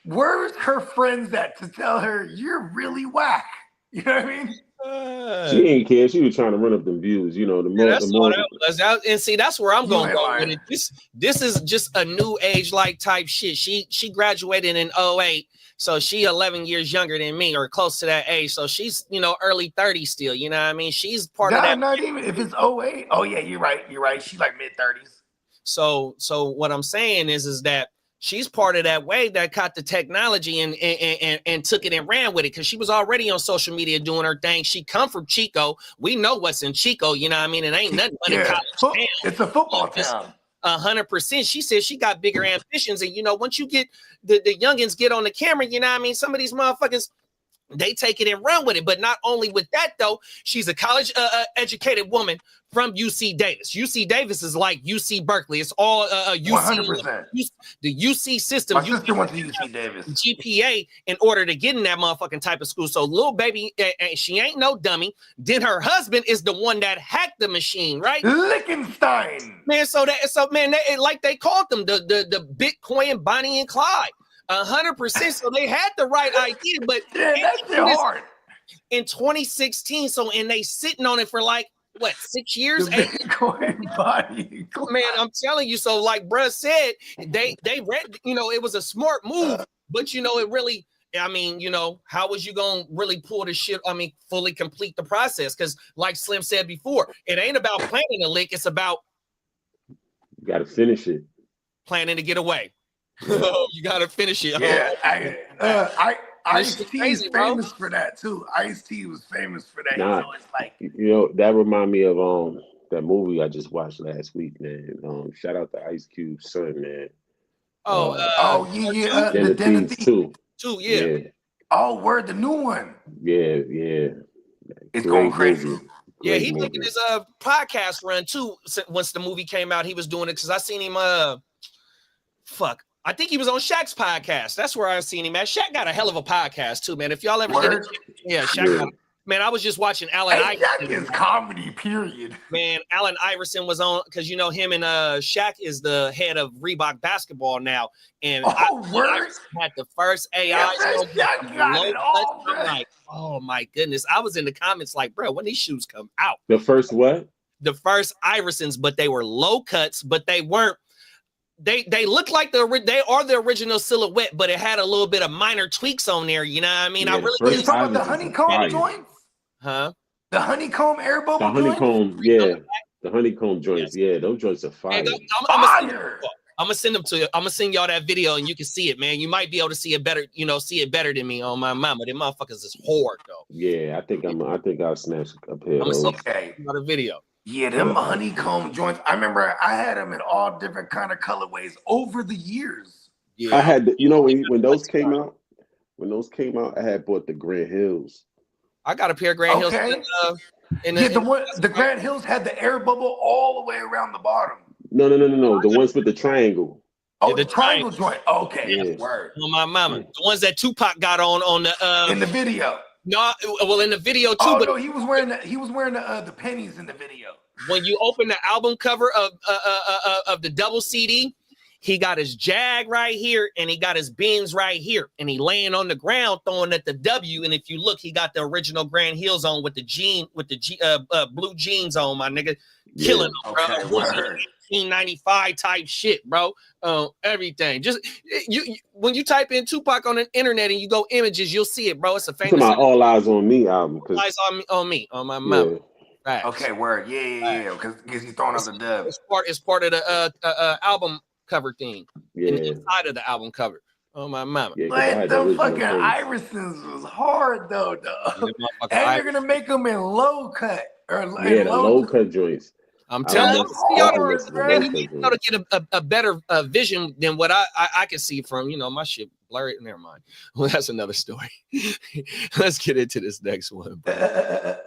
Where's her friends at to tell her you're really whack? You know what I mean? She ain't care. She was trying to run up them views. You know, the more, that's the more. all that was. And see, that's where I'm going to go lying. with it. This is just a new age like type shit. She graduated in 08, so she 11 years younger than me or close to that age. So she's, you know, early 30s still. You know what I mean? She's part of that. Not even if it's 08. Oh yeah, you're right. She's like mid 30s. So what I'm saying is that she's part of that wave that caught the technology and took it and ran with it, because she was already on social media doing her thing. She come from Chico. We know what's in Chico. You know what I mean? It ain't nothing but a college town. It's a football town. 100%. She said she got bigger ambitions, and you know, once you get the youngins get on the camera, you know what I mean? Some of these motherfuckers, they take it and run with it. But not only with that, though, she's a college educated woman from UC Davis. UC Davis is like UC Berkeley. It's all UC. 100%. The UC system. My sister went to UC Davis. GPA in order to get in that motherfucking type of school. So little baby, she ain't no dummy. Then her husband is the one that hacked the machine, right? Lichtenstein. Man, so man, like they called them the Bitcoin Bonnie and Clyde. 100%. So they had the right idea, but that's hard. In 2016, and they sitting on it for like what, 6 years? Bitcoin Bonnie. Man, I'm telling you. So like bruh said, they read, you know, it was a smart move, but you know, it really, I mean, you know, how was you gonna really pull this shit? I mean, fully complete the process? Because like Slim said before, it ain't about planning a lick, it's about You got to finish it. Planning to get away. You gotta finish it. Yeah, Ice-T is famous for that too. Ice-T was famous for that. Nah, So it's like, you know, that remind me of that movie I just watched last week, man. Shout out to Ice Cube's son, man. The Den of Thieves 2. Yeah. Oh, word, the new one. Yeah. It's going crazy. Movie. Yeah, Great he movie. making his podcast run too. Once the movie came out, he was doing it because I seen him. I think he was on Shaq's podcast. That's where I seen him at. Shaq got a hell of a podcast too, man. If y'all ever get it, Shaq got, man, I was just watching Allen Iverson. Shaq is comedy, period. Man, Allen Iverson was on, because you know him and Shaq is the head of Reebok basketball now. And Iverson had the first AI show. I'm like, oh my goodness. I was in the comments like, bro, when these shoes come out. The first what? The first Iversons, but they were low cuts, but they weren't. They look like they are the original silhouette, but it had a little bit of minor tweaks on there. You know what I mean? Yeah, I really You talking about the honeycomb joints? Huh? The honeycomb air bubble The honeycomb, joints? yeah. The honeycomb joints, yeah. Those joints are fire. I'm gonna send them to you. I'm gonna send y'all that video and you can see it, man. You might be able to see it better, better than me on my mama. Them motherfuckers is hard though. Yeah, I think I'll snatch a pair of those. Okay. Not a video. Yeah, them honeycomb joints. I remember I had them in all different kind of colorways over the years. Yeah. I had, when those came out, I had bought the Grand Hills. I got a pair of Grand Hills. The Grand Hills had the air bubble all the way around the bottom. No. The ones with the triangle. Oh, the triangle joint. Okay, yeah. Word. On my mama. The ones that Tupac got on the in the video. No, well, in the video too. Oh but no, he was wearing the pennies in the video. When you open the album cover of the double CD, he got his Jag right here and he got his beans right here, and he laying on the ground throwing at the W. And if you look, he got the original Grand Hills on with the blue jeans on, my nigga, killing them, bro. 1995 type shit, bro. Everything. Just when you type in Tupac on the internet and you go images, you'll see it, bro. It's a famous. It's my All Eyes on Me album. All Eyes on Me, on my mouth. Yeah. Right. Okay, word. Yeah. Because he's throwing out the dub. It's part of the album cover thing. Yeah. Inside of the album cover. Oh my mama. Yeah, but them fucking Iversons was hard though. And you're gonna make them in low cut the low cut joints. I'm telling you, you need to get a better vision than what I can see from, my shit blurry. Never mind. Well, that's another story. Let's get into this next one. Tonight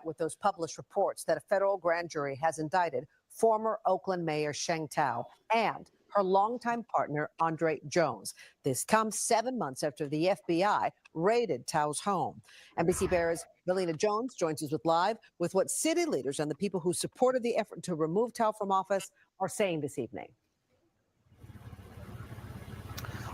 with those published reports that a federal grand jury has indicted former Oakland Mayor Sheng Tao and her longtime partner, Andre Jones. This comes 7 months after the FBI raided Tao's home. NBC Bears' Melina Jones joins us live with what city leaders and the people who supported the effort to remove Tao from office are saying this evening.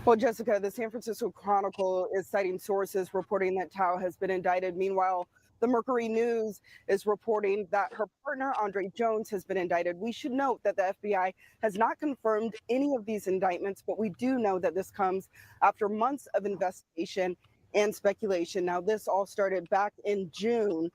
Well, Jessica, the San Francisco Chronicle is citing sources reporting that Tao has been indicted. Meanwhile, the Mercury News is reporting that her partner, Andre Jones, has been indicted. We should note that the FBI has not confirmed any of these indictments, but we do know that this comes after months of investigation and speculation. Now, this all started back in June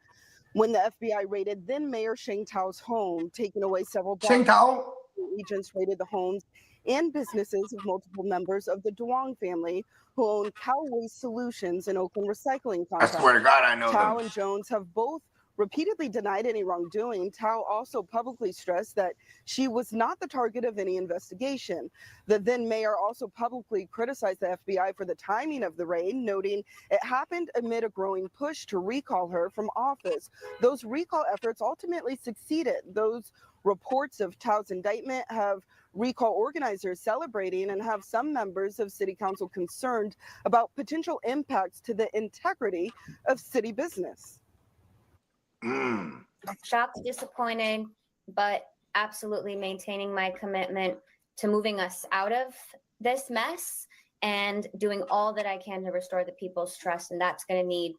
when the FBI raided then Mayor Sheng Tao's home, taking away several Sheng Tao? agents raided the homes and businesses of multiple members of the Duong family who own Cow Waste Solutions and Oakland Recycling Contract. I swear to God, I know Tao them. and Jones have both repeatedly denied any wrongdoing. Tao also publicly stressed that she was not the target of any investigation. The then mayor also publicly criticized the FBI for the timing of the raid, noting it happened amid a growing push to recall her from office. Those recall efforts ultimately succeeded. Those reports of Tao's indictment have recall organizers celebrating and have some members of city council concerned about potential impacts to the integrity of city business. Shocked, disappointed, but absolutely maintaining my commitment to moving us out of this mess and doing all that I can to restore the people's trust. And that's going to need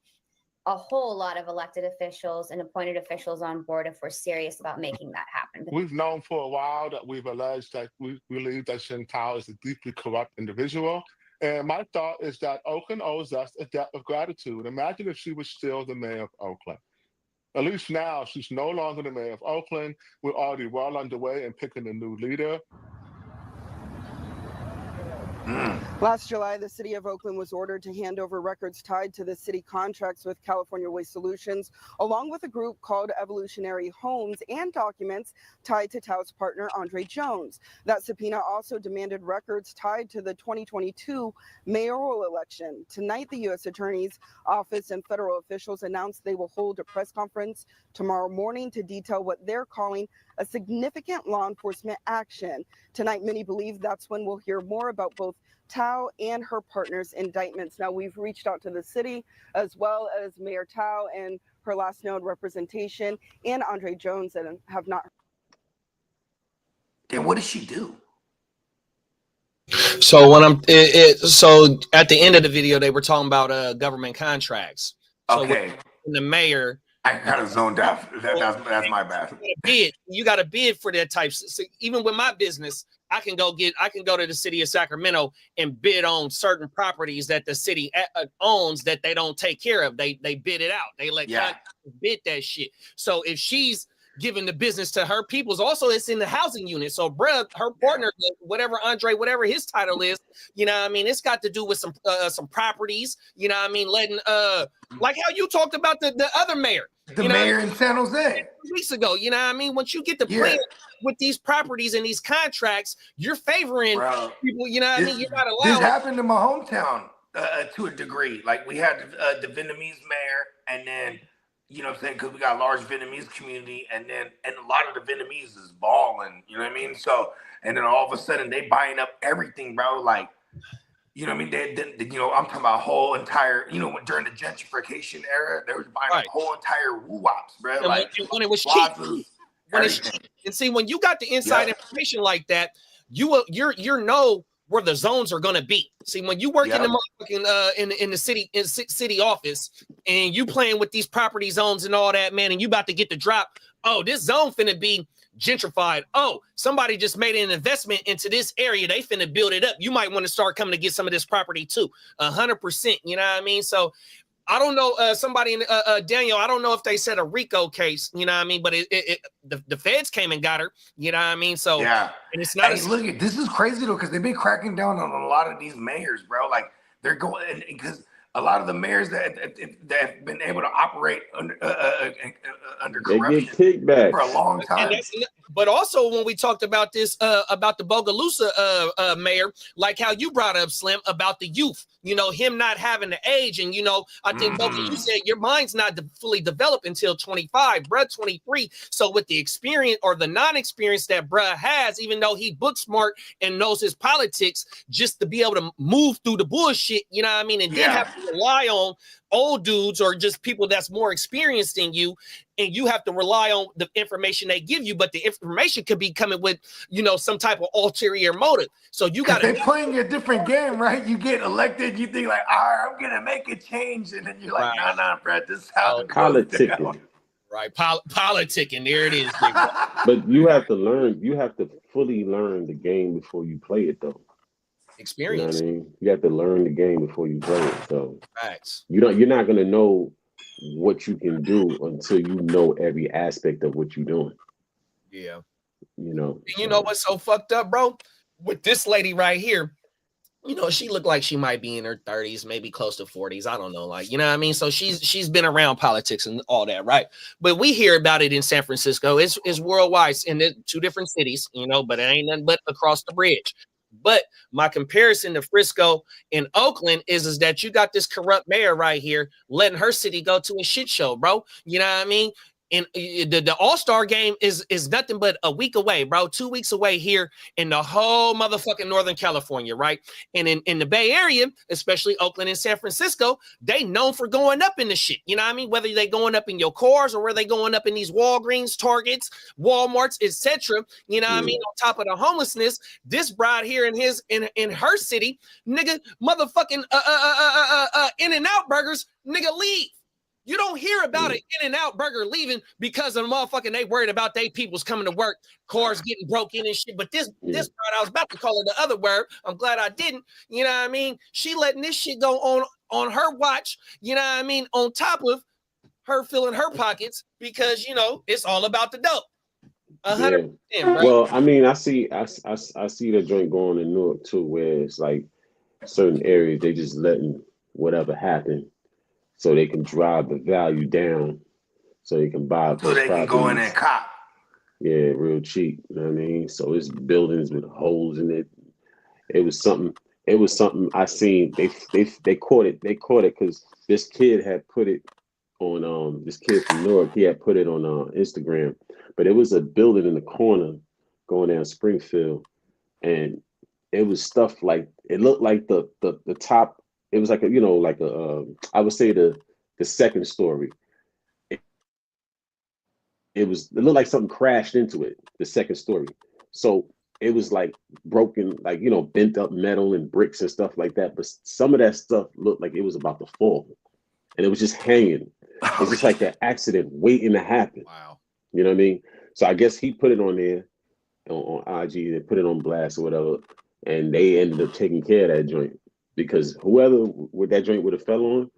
a whole lot of elected officials and appointed officials on board if we're serious about making that happen. We've known for a while that we've alleged that we believe that Sheng Tao is a deeply corrupt individual. And my thought is that Oakland owes us a debt of gratitude. Imagine if she was still the mayor of Oakland. At least now she's no longer the mayor of Oakland. We're already well underway in picking a new leader. Last July, the city of Oakland was ordered to hand over records tied to the city contracts with California Waste Solutions, along with a group called Evolutionary Homes, and documents tied to Tao's partner, Andre Jones. That subpoena also demanded records tied to the 2022 mayoral election. Tonight, the U.S. Attorney's Office and federal officials announced they will hold a press conference tomorrow morning to detail what they're calling a significant law enforcement action. Tonight, many believe that's when we'll hear more about both Tao and her partner's indictments. Now, we've reached out to the city as well as Mayor Tao and her last known representation and Andre Jones and have not. Then what does she do? So when so at the end of the video, they were talking about government contracts. So Okay. the mayor. I kind of zoned out. That's my bad. You got to bid for that type. So even with my business, I can go to the city of Sacramento and bid on certain properties that the city owns that they don't take care of. They bid it out. They let bid that shit. So if she's giving the business to her peoples, also it's in the housing unit. So bruh, her partner, whatever Andre, whatever his title is, you know what I mean? It's got to do with some properties, you know what I mean? Letting like how you talked about the other mayor. The mayor in San Jose. Weeks ago, you know what I mean? Once you get the plan with these properties and these contracts, you're favoring people, you know what I mean? You're not allowed. This happened in my hometown to a degree. Like we had the Vietnamese mayor, and then, you know what I'm saying, because we got a large Vietnamese community, and a lot of the Vietnamese is balling, you know what I mean? So, and then all of a sudden they buying up everything, bro. Like, you know what I mean? They you know, I'm talking about whole entire, you know, during the gentrification era, they were buying up whole entire woo-wops, bro. And like when it was cheap. And see, when you got the inside information like that, you know where the zones are gonna be. See, when you work in the motherfucking in the city office and you playing with these property zones and all that, man, and you about to get the drop. Oh, this zone finna be gentrified. Oh, somebody just made an investment into this area. They finna build it up. You might want to start coming to get some of this property too. 100%. You know what I mean? So I don't know, somebody in Daniel, I don't know if they said a RICO case, you know what I mean? But the feds came and got her, you know what I mean? So yeah, and it's not. Hey, look, this is crazy though, because they've been cracking down on a lot of these mayors, bro. Like they're going, because a lot of the mayors that have been able to operate under corruption for a long time. But also when we talked about this, about the Bogalusa mayor, like how you brought up, Slim, about the youth, you know, him not having the age. And, you know, I think Boga, you said your mind's not fully developed until 25, bruh, 23. So with the experience or the non-experience that bruh has, even though he book smart and knows his politics, just to be able to move through the bullshit, you know what I mean? And then have to rely on old dudes or just people that's more experienced than you. and you have to rely on the information they give you, but the information could be coming with, you know, some type of ulterior motive. So you got They're playing a different game, right? You get elected, you think like, all right, I'm gonna make a change, and then you're like, nah, bro, this is how it goes down. Right, politicking. There it is. Big bro. But you have to learn. You have to fully learn the game before you play it, though. Experience. You know what I mean? You have to learn the game before you play it. So Facts. you're not gonna know what you can do until you know every aspect of what you're doing. Yeah. You know. And you know what's so fucked up, bro? With this lady right here, you know, she looked like she might be in her 30s, maybe close to 40s. I don't know, like, you know what I mean? So she's been around politics and all that, right? But we hear about it in San Francisco. It's worldwide in the 2 different cities, you know, but it ain't nothing but across the bridge. But my comparison to Frisco and Oakland is that you got this corrupt mayor right here letting her city go to a shit show, bro. You know what I mean? And the All-Star game is nothing but a week away, bro. 2 weeks away here in the whole motherfucking Northern California, right? And in the Bay Area, especially Oakland and San Francisco, they known for going up in the shit. You know what I mean? Whether they going up in your cars or where they going up in these Walgreens, Targets, Walmarts, etc. You know what I mean? On top of the homelessness, this bride here in her city, nigga, motherfucking In-N-Out Burgers, nigga, leave. You don't hear about an In-N-Out Burger leaving because of the motherfucking they worried about they people's coming to work, cars getting broken and shit. But this part, I was about to call it the other word. I'm glad I didn't. You know what I mean? She letting this shit go on her watch. You know what I mean? On top of her filling her pockets because, you know, it's all about the dope. 100%, bro. Well, I mean, I see the joint going in Newark too, where it's like certain areas they just letting whatever happen, so they can drive the value down, so they can buy. So they can go in and cop. Yeah, real cheap. You know what I mean? So it's buildings with holes in it. It was something I seen. They caught it. They caught it because this kid had put it on. This kid from Newark, he had put it on Instagram. But it was a building in the corner going down Springfield, and it was stuff like it looked like the top. It was like a, you know, like a, I would say the second story. It looked like something crashed into it, the second story. So it was like broken, like, you know, bent up metal and bricks and stuff like that. But some of that stuff looked like it was about to fall, and it was just hanging. It's just like an accident waiting to happen. Wow. You know what I mean? So I guess he put it on there on IG and put it on blast or whatever, and they ended up taking care of that joint. Because whoever with that joint would have fell on,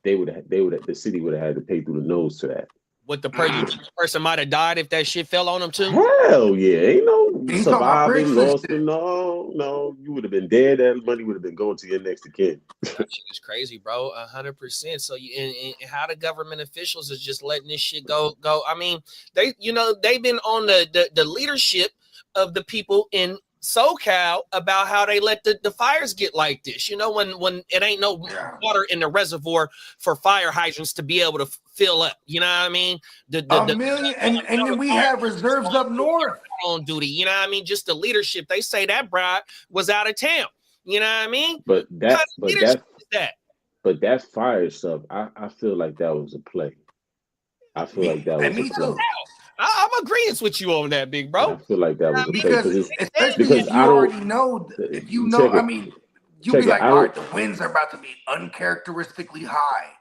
the city would have had to pay through the nose to that. What the person might have died if that shit fell on them too? Hell yeah, ain't no surviving, lost. No, you would have been dead. That money would have been going to your next of kin. That shit is crazy, bro. 100%. So and how the government officials is just letting this shit go. I mean, they've been on the leadership of the people in SoCal about how they let the fires get like this. You know, when it ain't no water in the reservoir for fire hydrants to be able to fill up. You know what I mean? And then we have reserves up north on duty. You know what I mean? Just the leadership. They say that bride was out of town. You know what I mean? But that fire stuff, I feel like that was a play. I feel like that was a play. I'm agreeing with you on that, big bro. I feel like that was a because because if you already know, if you know, I mean, you'll be like, all right, the winds are about to be uncharacteristically high,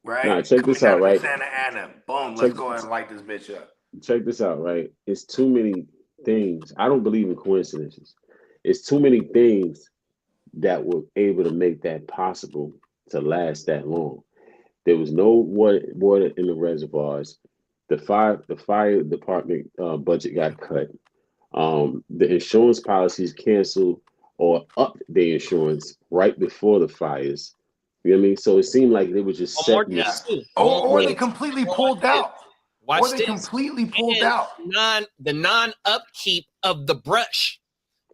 right? Nah, check this out, right? Santa Ana, boom, let's go ahead and light this bitch up. Check this out, right? It's too many things. I don't believe in coincidences. It's too many things that were able to make that possible to last that long. There was no water in the reservoirs. The fire department budget got cut. The insurance policies canceled or upped their insurance right before the fires. You know what I mean? So it seemed like they were just set. Or they completely pulled out. Watch they completely pulled out. The non-upkeep of the brush.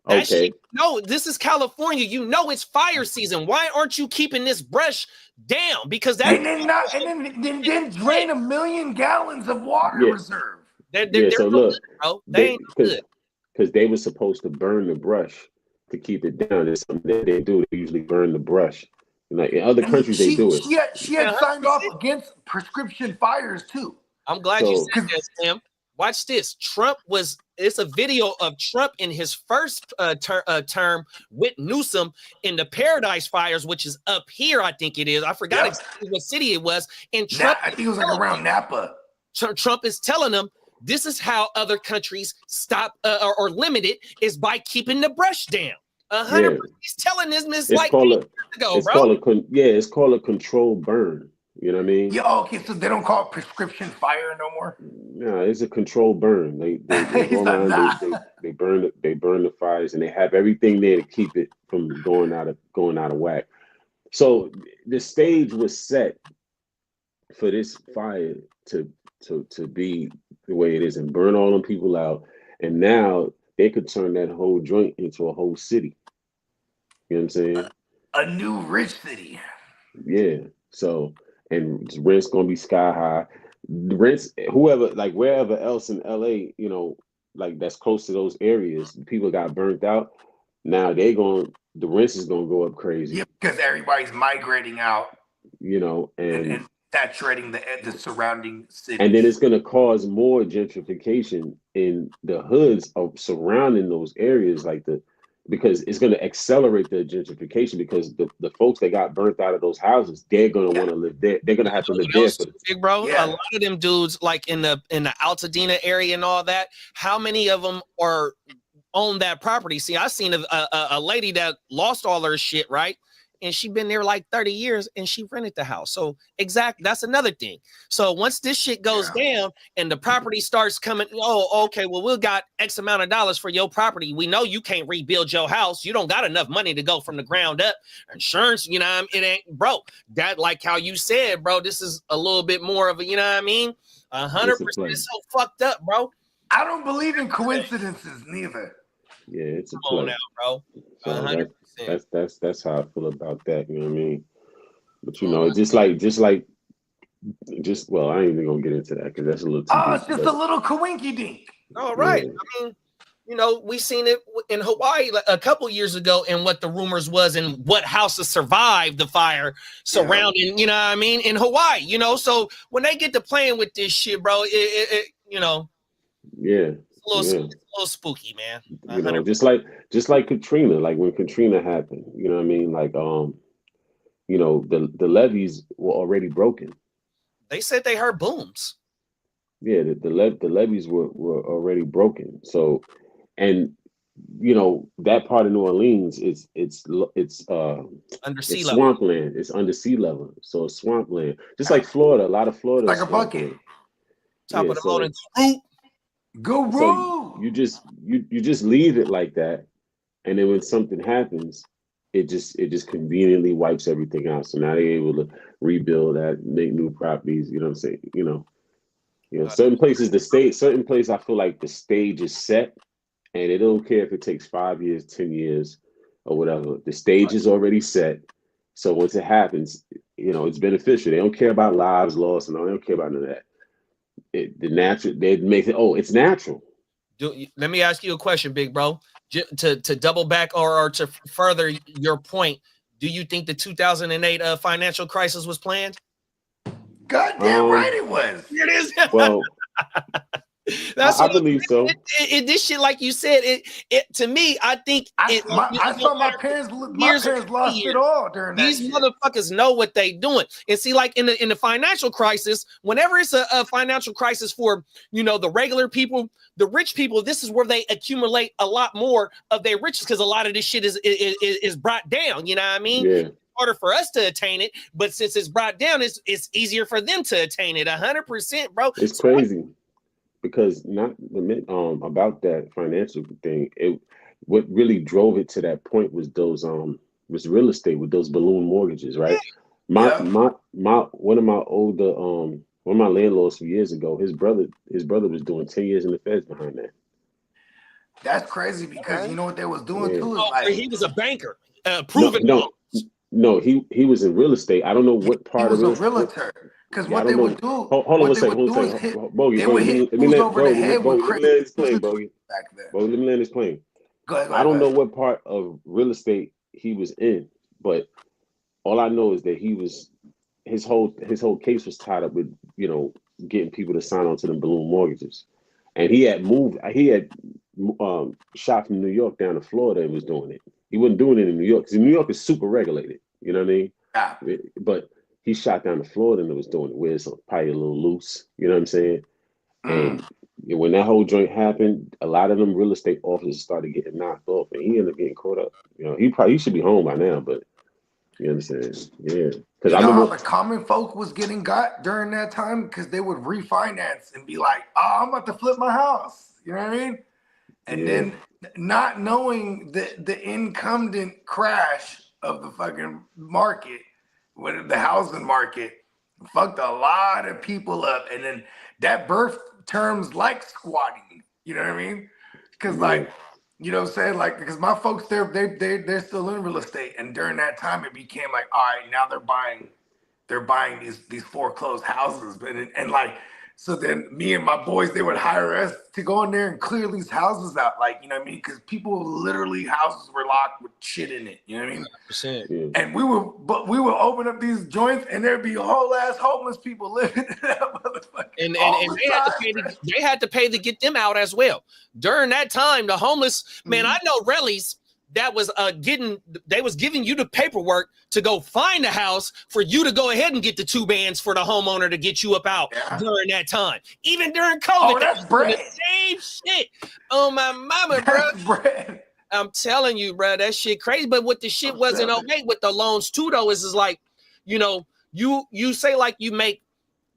That shit, no, this is California. You know it's fire season. Why aren't you keeping this brush down? Because that and then drain 1 million gallons of water reserve. So look, they ain't good. Because they were supposed to burn the brush to keep it down. It's something that they do. They usually burn the brush. Like in other countries, they do it. She had signed off against prescription fires too. I'm glad you So said that, Slim. Watch this. It's a video of Trump in his first term with Newsom in the Paradise Fires, which is up here, I think it is. I forgot exactly what city it was. And Trump, I think it was like around Napa. Trump is telling them this is how other countries stop or limit it is by keeping the brush down. 100%. He's telling this it's like called years ago, it's bro. it's called a controlled burn. You know what I mean? Yeah, okay, so they don't call it prescription fire no more. No, it's a controlled burn. They go around, they burn the fires, and they have everything there to keep it from going out of whack. So the stage was set for this fire to be the way it is and burn all them people out, and now they could turn that whole joint into a whole city. You know what I'm saying? A new rich city. Yeah. So, and rent's gonna be sky high. The rents, wherever else in LA, like that's close to those areas, people got burnt out. Now the rents is gonna go up crazy. Yeah, because everybody's migrating out. And saturating the surrounding cities. And then it's gonna cause more gentrification in the hoods of surrounding those areas, because it's going to accelerate the gentrification, because the folks that got burnt out of those houses, they're going to want to live there. They're going to have to live there. Big bro, a lot of them dudes, like in the Altadena area and all that, how many of them are own that property? See, I seen a lady that lost all her shit, right? And she been there like 30 years and she rented the house. So that's another thing. So once this shit goes down and the property starts coming, okay, well, we got X amount of dollars for your property. We know you can't rebuild your house. You don't got enough money to go from the ground up. Insurance, it ain't, bro. That, like how you said, bro, this is a little bit more of a, 100% so fucked up, bro. I don't believe in coincidences neither. Yeah, it's a play. Come on now, bro. 100%. That's how I feel about that. You know what I mean? But I ain't even gonna get into that because that's a little too deep. It's just a little coinky dink. All right. Yeah. I mean, we seen it in Hawaii a couple years ago, and what the rumors was and what houses survived the fire surrounding, in Hawaii, so when they get to playing with this shit, bro, it's a little spooky, man. Just like Katrina, like when Katrina happened, you know what I mean? Like, the levees were already broken. They said they heard booms. Yeah, the levees were already broken. So, and that part of New Orleans it's under sea it's level. Swampland. It's under sea level, so it's swampland. Just like Florida, a lot of Florida, like a bucket. Top of the mountain. Go so you just leave it like that, and then when something happens, it just conveniently wipes everything out. So now they're able to rebuild that, make new properties. You know what I'm saying? Certain places I feel like the stage is set, and they don't care if it takes 5 years, 10 years, or whatever. The stage is already set. So once it happens, it's beneficial. They don't care about lives lost, and they don't care about none of that. They make it. Oh, it's natural. Let me ask you a question, big bro. To double back or to further your point, do you think the 2008 financial crisis was planned? Goddamn right it was. It is. Well, that's I believe so. This shit, like you said, it to me, I think I saw my parents lost it all during that. These motherfuckers know what they doing. And see, like in the financial crisis, whenever it's a financial crisis for the regular people, the rich people, this is where they accumulate a lot more of their riches, because a lot of this shit is brought down. You know what I mean? Yeah. Harder for us to attain it, but since it's brought down, it's easier for them to attain it. 100%, bro. It's crazy. Because about that financial thing, what really drove it to that point was was real estate with those balloon mortgages, right? One of my landlords from years ago, his brother was doing 10 years in the feds behind that. That's crazy, because you know what they was doing too? He was a banker. No, he was in real estate. I don't know what part of it. He was a realtor. Because what they would do, hold on one second. Bogey, let me land this plane, Bogey. Let me land this plane. I don't know what part of real estate he was in, but all I know is that his whole case was tied up with getting people to sign on to them balloon mortgages. And he had shot from New York down to Florida and was doing it. He wasn't doing it in New York because New York is super regulated. You know what I mean? Yeah. But he shot down to Florida and was doing it where it's probably a little loose. You know what I'm saying? And when that whole joint happened, a lot of them real estate officers started getting knocked off, and he ended up getting caught up. You know, he should be home by now, but you understand? Yeah. Because I how remember the common folk was getting got during that time because they would refinance and be like, "Oh, I'm about to flip my house." You know what I mean? And then not knowing the incumbent crash of the fucking market, with the housing market, fucked a lot of people up. And then that birth terms like squatting. You know what I mean? Because like, you know what I'm saying? Like, because my folks, they're still in real estate, and during that time, it became like, all right, now they're buying these foreclosed houses, and like, so then me and my boys, they would hire us to go in there and clear these houses out, like, you know what I mean? Because people literally, houses were locked with shit in it, you know what I mean? 100%. And we would open up these joints, and there'd be whole ass homeless people living in that motherfucker. And they had to pay to get them out as well. During that time, the homeless, man, I know rallies that was giving you the paperwork to go find a house for you to go ahead and get the 2 bands for the homeowner to get you up out during that time. Even during COVID, Oh, that's bread. the same shit. Oh my mama, bro. I'm telling you, bro, that shit crazy. But what the shit wasn't okay with the loans too, though, is like, you know, you say like you make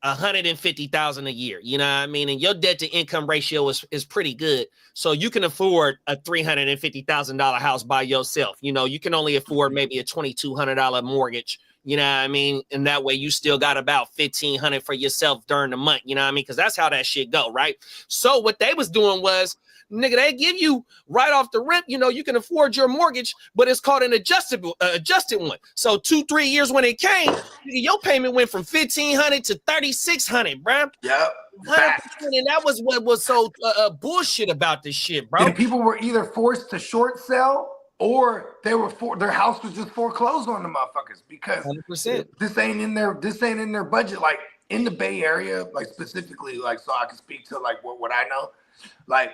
$150,000 a year, you know what I mean? And your debt to income ratio is pretty good. So you can afford a $350,000 house by yourself. You know, you can only afford maybe a $2,200 mortgage, you know what I mean? And that way you still got about $1,500 for yourself during the month, you know what I mean? Because that's how that shit go, right? So what they was doing was, nigga, they give you right off the rip, you know, you can afford your mortgage, but it's called an adjusted one. So 2-3 years when it came, your payment went from $1,500 to $3,600, bro. Yep. And that was what was so bullshit about this shit, bro. And people were either forced to short sell, or their house was just foreclosed on the motherfuckers because 100%. This ain't in their budget. Like in the Bay Area, like specifically, like so I can speak to like what I know, like.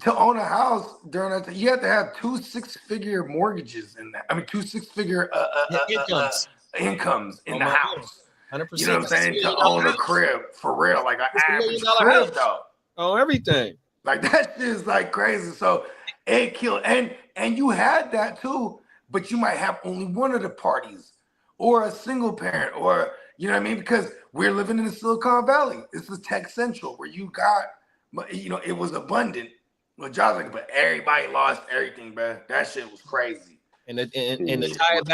To own a house during that time, you have to have 2 6-figure mortgages in that. I mean, 2 6-figure incomes in the house. 100%. You know what I'm saying? To own a crib for real, like an average crib though. Oh, everything. Like that shit is like crazy. So it killed, and you had that too, but you might have only one of the parties, or a single parent, or you know what I mean? Because we're living in the Silicon Valley. It's the tech central where you got, you know, it was abundant. Well, jobs like, but everybody lost everything, bro. That shit was crazy. And to tie it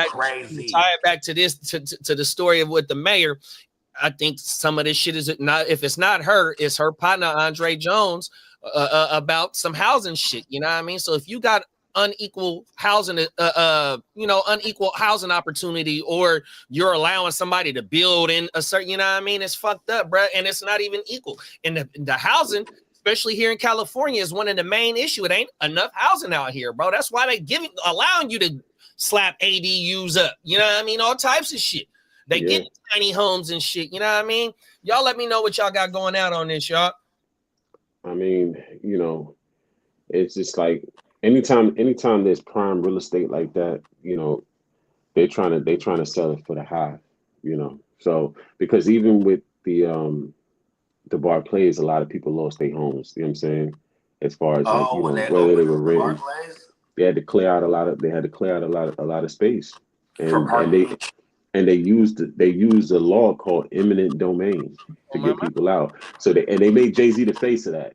back to this, to the story of with the mayor, I think some of this shit is not, if it's not her, it's her partner Andre Jones about some housing shit. You know what I mean? So if you got unequal housing, unequal housing opportunity, or you're allowing somebody to build in a certain, you know what I mean? It's fucked up, bro. And it's not even equal. And the housing, especially here in California, is one of the main issue. It ain't enough housing out here, bro. That's why they allowing you to slap ADUs up. You know what I mean? All types of shit. They get tiny homes and shit. You know what I mean? Y'all let me know what y'all got going out on this, y'all. I mean, you know, it's just like anytime there's prime real estate like that, you know, they're trying to sell it for the high, you know. So because even with the Barclays, a lot of people lost their homes. You know what I'm saying? As far as like, you know, whether they were renting, they had to clear out a lot of space, and they used a law called eminent domain to get people out. So they made Jay-Z the face of that.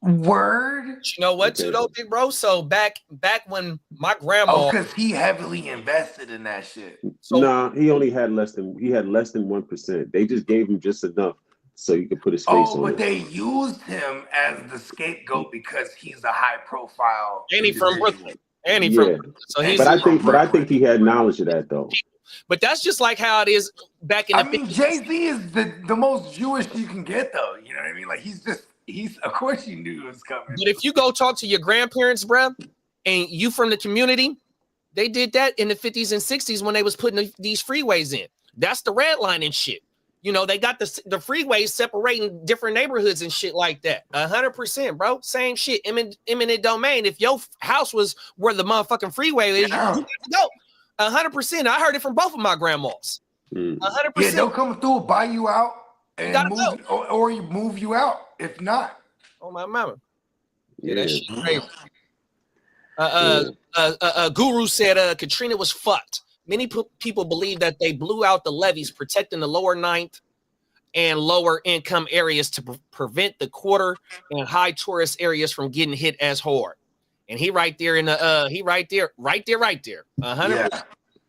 Word. You know what, too, though, big bro? So back when my grandma, because he heavily invested in that shit. Nah, he had less than 1%. They just gave him just enough so you could put his face on it. Oh, but they used him as the scapegoat because he's a high profile. And he from Brooklyn. So he's. But I think he had knowledge of that though. But that's just like how it is back in the. I mean, Jay-Z is the most Jewish you can get though. You know what I mean? Like he's of course you knew it was coming. But if you go talk to your grandparents, bro, and you from the community, they did that in the 50s and 60s when they was putting these freeways in. That's the red line and shit. You know, they got the freeways separating different neighborhoods and shit like that. 100%, bro. Same shit. Eminent domain. If your house was where the motherfucking freeway is, you got to go. 100%. I heard it from both of my grandmas. 100%. Yeah, they'll come through, buy you out, and move, or you move you out. If not, oh my mama. Yeah, that shit crazy. Guru said Katrina was fucked. Many people believe that they blew out the levees protecting the lower ninth and lower income areas to prevent the quarter and high tourist areas from getting hit as hard. And he right there in the right there. 100%.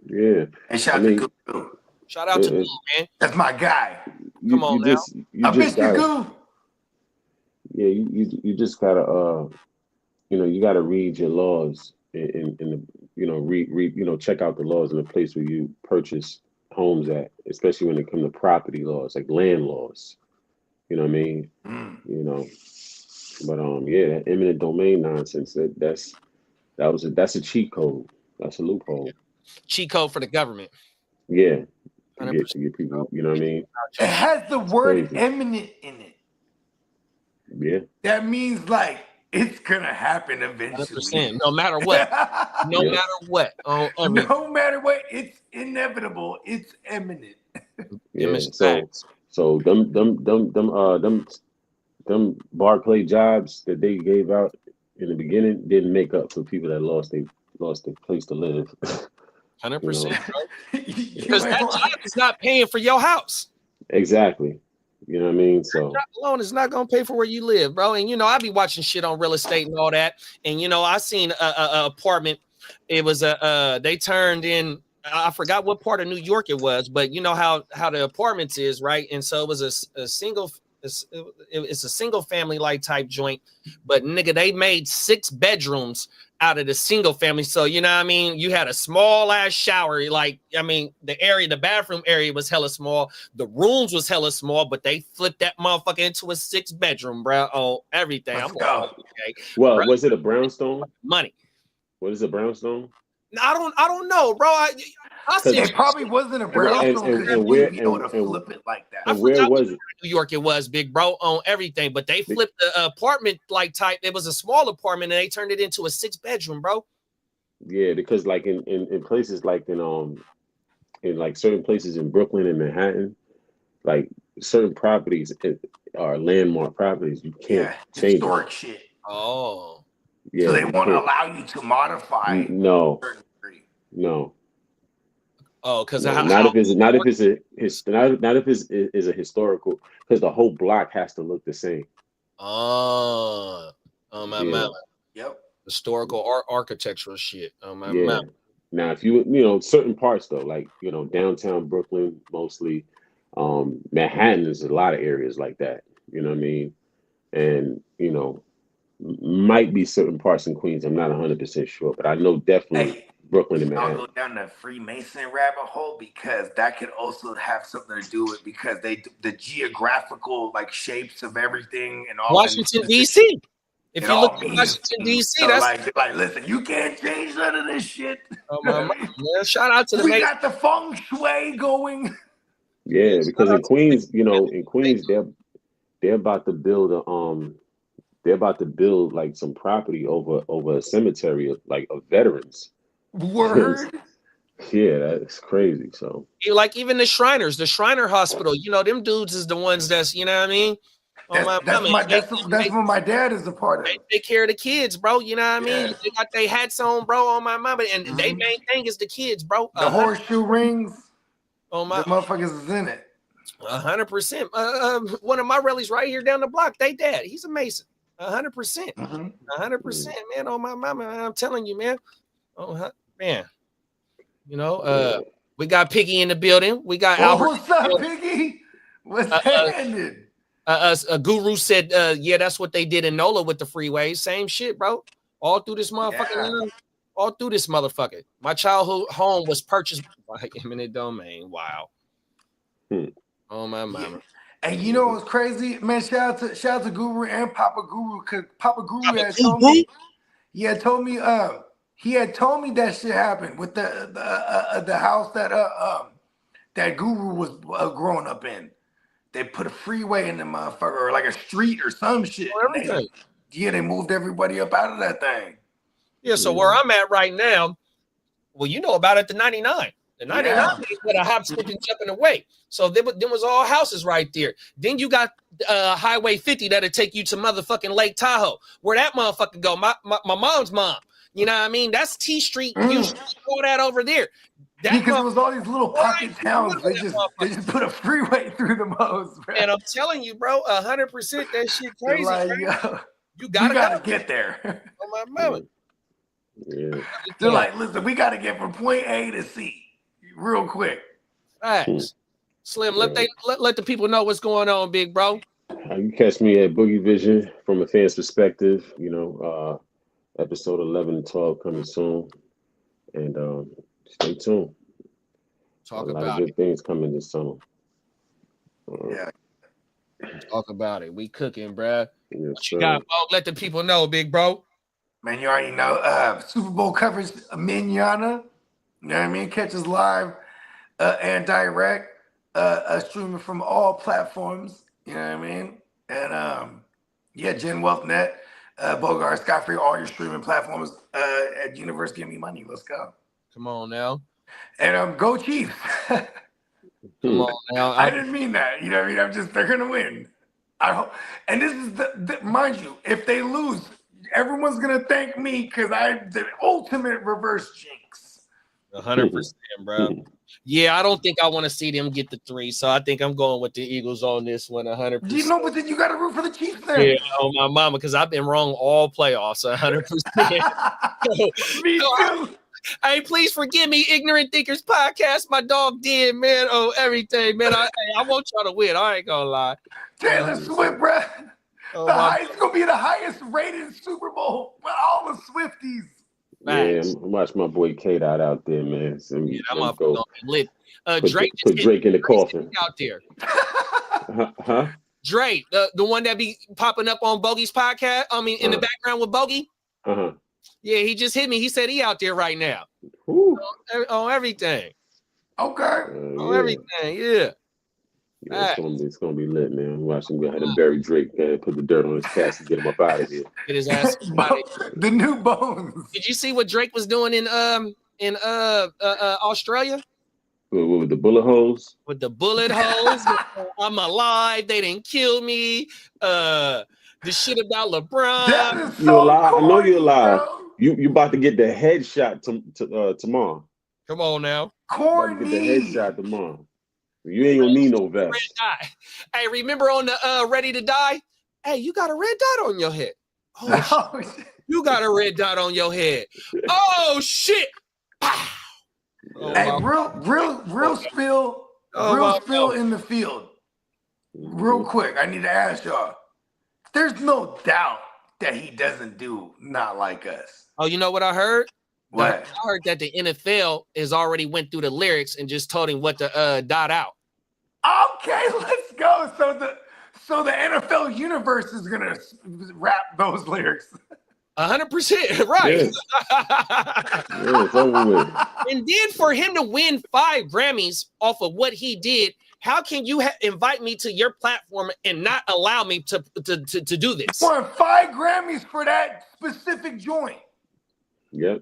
Yeah. And shout out to Guru. Shout out to Guru, man. That's my guy. Come on now. I missed you, Guru. Yeah, you just gotta you gotta read your laws in the read check out the laws in the place where you purchase homes at, especially when it comes to property laws, like land laws. You know what I mean? But that eminent domain nonsense, that's a cheat code. That's a loophole. Cheat code for the government. Yeah. To get people, you know what I mean? It has the word eminent in it. Yeah. That means like it's gonna happen eventually. 100%, no matter what. No matter what. No matter what, it's inevitable. It's imminent. Yeah. So them Barclay jobs that they gave out in the beginning didn't make up for people that lost their place to live. 100%, bro. Because that job is not paying for your house. Exactly. You know what I mean? So that loan is not gonna pay for where you live, bro. And I be watching shit on real estate and all that. And I seen a apartment. It was they turned in. I forgot what part of New York it was, but you know how the apartments is, right? And so it was a single. It's a single family like type joint, but nigga, they made 6 bedrooms out of the single family. So you know what I mean? You had a small ass shower. Like, I mean, the bathroom area was hella small. The rooms was hella small, but they flipped that motherfucker into a 6 bedroom, bro. Oh, everything. Let's go. Okay. Well, bro, was it a brownstone? Money. What is a brownstone? I don't know, bro. I see it probably wasn't a brownstone because you wouldn't be able to flip it like that. And where was it? New York it was, big bro, on everything, but they flipped the apartment like type. It was a small apartment and they turned it into a 6 bedroom, bro. Yeah, because like in places like in like certain places in Brooklyn and Manhattan, like certain properties are landmark properties. You can't change historic it. Shit. Oh. Yeah, so they want to allow you to modify. No. Oh, because not if it's a historical, because the whole block has to look the same. Oh my mama. Yep. Historical architectural shit. Oh my mama. Now, if you certain parts though, like downtown Brooklyn mostly, Manhattan is a lot of areas like that. You know what I mean? And might be certain parts in Queens. I'm not 100% sure, but I know definitely Brooklyn and Manhattan. I'll go down the Freemason rabbit hole because that could also have something to do with because the geographical like shapes of everything and all. Washington D.C. If you look at Washington D.C., so that's like listen, you can't change none of this shit. Oh my man, shout out to the. We got the feng shui going. Yeah, because in Queens, they're about to build they're about to build like some property over a cemetery of veterans. Word. Yeah, that's crazy. So like even the Shriners, the Shriner Hospital, them dudes is the ones that's what I mean. That's what my dad is a part of. They take care of the kids, bro. You know what I mean? They got their hats on, bro, on my mama. And they main thing is the kids, bro. The horseshoe rings. Oh my, the motherfuckers is in it. 100%. One of my rallies right here down the block, they dad. He's a Mason. 100%. 100%, man. On my mama, man, I'm telling you, man. Oh man. We got Piggy in the building. We got Albert. What's up, Piggy? What's happening? A Guru said, that's what they did in NOLA with the freeway. Same shit, bro. All through this motherfucker. All through this motherfucker. My childhood home was purchased by eminent domain. Wow. Oh my mama. And you know what's crazy, man? Shout out to Guru and Papa Guru, because Papa Guru had told me. He had told me that shit happened with the house that Guru was growing up in. They put a freeway in the motherfucker, or like a street or some shit. Everything. They moved everybody up out of that thing. Yeah, so where I'm at right now, well, you know about it, the 99. The 99 is with a hop, skip, and jumping away. So there was all houses right there. Then you got Highway 50 that'll take you to motherfucking Lake Tahoe. Where that motherfucker go? My mom's mom. You know what I mean? That's T Street. You should throw that over there. Because it was all these little pocket towns. They just put a freeway through the most, bro. And I'm telling you, bro, 100% that shit crazy. Like, you gotta get there. On my mama. Yeah. They're like, listen, we gotta get from point A to C real quick. Facts. Slim, let the people know what's going on, big bro. You can catch me at Boogie Vision from a fan's perspective. Episode 11 and 12 coming soon, and stay tuned. Talk a lot about of good things coming this summer. Talk about it. We cooking, bruh. Yes, What you got, bro? Let the people know, big bro. Man, you already know. Super Bowl coverage, manana. You know what I mean? Catch us live and direct, streaming from all platforms. You know what I mean? And Gen Wealth Net, Bogard, Scott Free, all your streaming platforms at Universe. Give me money. Let's go. Come on now. And go Chiefs. Come on now. I didn't mean that. You know what I mean? they're gonna win. I hope. And this is the mind you, if they lose, everyone's gonna thank me because I the ultimate reverse jinx. 100%, bro. Yeah, I don't think I want to see them get the 3, so I think I'm going with the Eagles on this one. 100%. You know, but then you got to root for the Chiefs then. Yeah, on my mama, because I've been wrong all playoffs. 100%. Me too. Hey, please forgive me, Ignorant Thinkers Podcast. My dog did, man. Oh, everything, man. I want y'all to win. I ain't gonna lie. Taylor Swift, bro. It's gonna be the highest rated Super Bowl with all the Swifties. Yeah, I'm watching my boy K-Dot out there, man. So that motherfucker gonna be lit. Drake put Drake in the coffin. Out there. Huh? Drake, the one that be popping up on Bogey's podcast. I mean, in the background with Bogey. Yeah, he just hit me. He said he out there right now. On everything. Okay. On everything, yeah. Yeah, it's gonna be lit, man. I'm watching him go ahead and bury Drake, put the dirt on his cast and get him up out of here. Get his ass. The new bones. Did you see what Drake was doing in Australia? With the bullet holes? With the bullet holes. I'm alive. They didn't kill me. The shit about LeBron. You're alive. I know you're alive. You about to get the headshot tomorrow. Come on now. Corny. Get the headshot tomorrow. You ain't gonna need no vest. Red dot. Hey, remember on the Ready to Die? Hey, you got a red dot on your head. Oh, shit. You got a red dot on your head. Oh shit. Hey, real spill. Real spill in the field. Real quick, I need to ask y'all. There's no doubt that he doesn't do Not Like Us. Oh, you know what I heard? What? I heard that the NFL has already went through the lyrics and just told him what to dot out. Okay, let's go. So the NFL universe is gonna rap those lyrics. 100%, right? It's over with. And then for him to win 5 Grammys off of what he did, how can you invite me to your platform and not allow me to do this? Won 5 Grammys for that specific joint. Yep.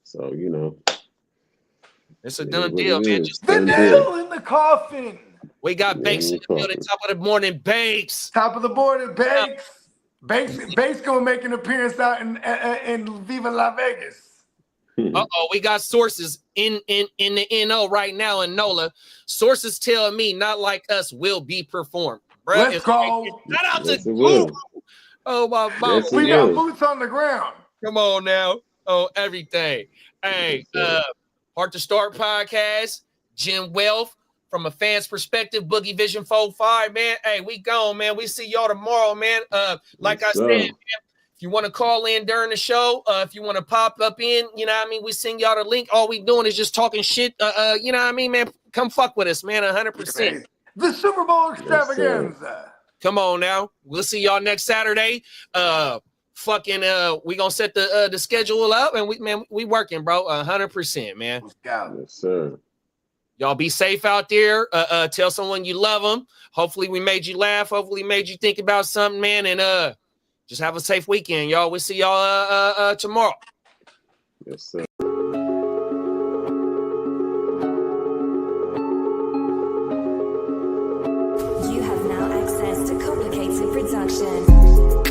So, it's a done deal, man. Just the nail in the coffin. We got Banks in the building. Top of the morning, Banks. Top of the morning, Banks. Banks gonna make an appearance out in Viva La Vegas. We got sources in the NO right now in NOLA. Sources tell me Not Like Us will be performed. Bruh, let's go. Shout out to Google. Oh my mama. We got boots on the ground. Come on now. Oh, everything. Hey, Heart to Start podcast, Gen Wealth. From a fan's perspective, Boogie Vision 4-5, man. Hey, we gone, man. We see y'all tomorrow, man. Like I said, man, if you want to call in during the show, if you want to pop up in, you know what I mean? We send y'all the link. All we doing is just talking shit. You know what I mean, man? Come fuck with us, man. 100%. The Super Bowl extravaganza. Come on now. We'll see y'all next Saturday. We gonna set the schedule up, and we working, bro. 100%, man. Let's go. Yes, sir. Y'all be safe out there. Tell someone you love them. Hopefully we made you laugh. Hopefully we made you think about something, man. And just have a safe weekend, y'all. We'll see y'all tomorrow. Yes, sir. You have now access to Complicated Production.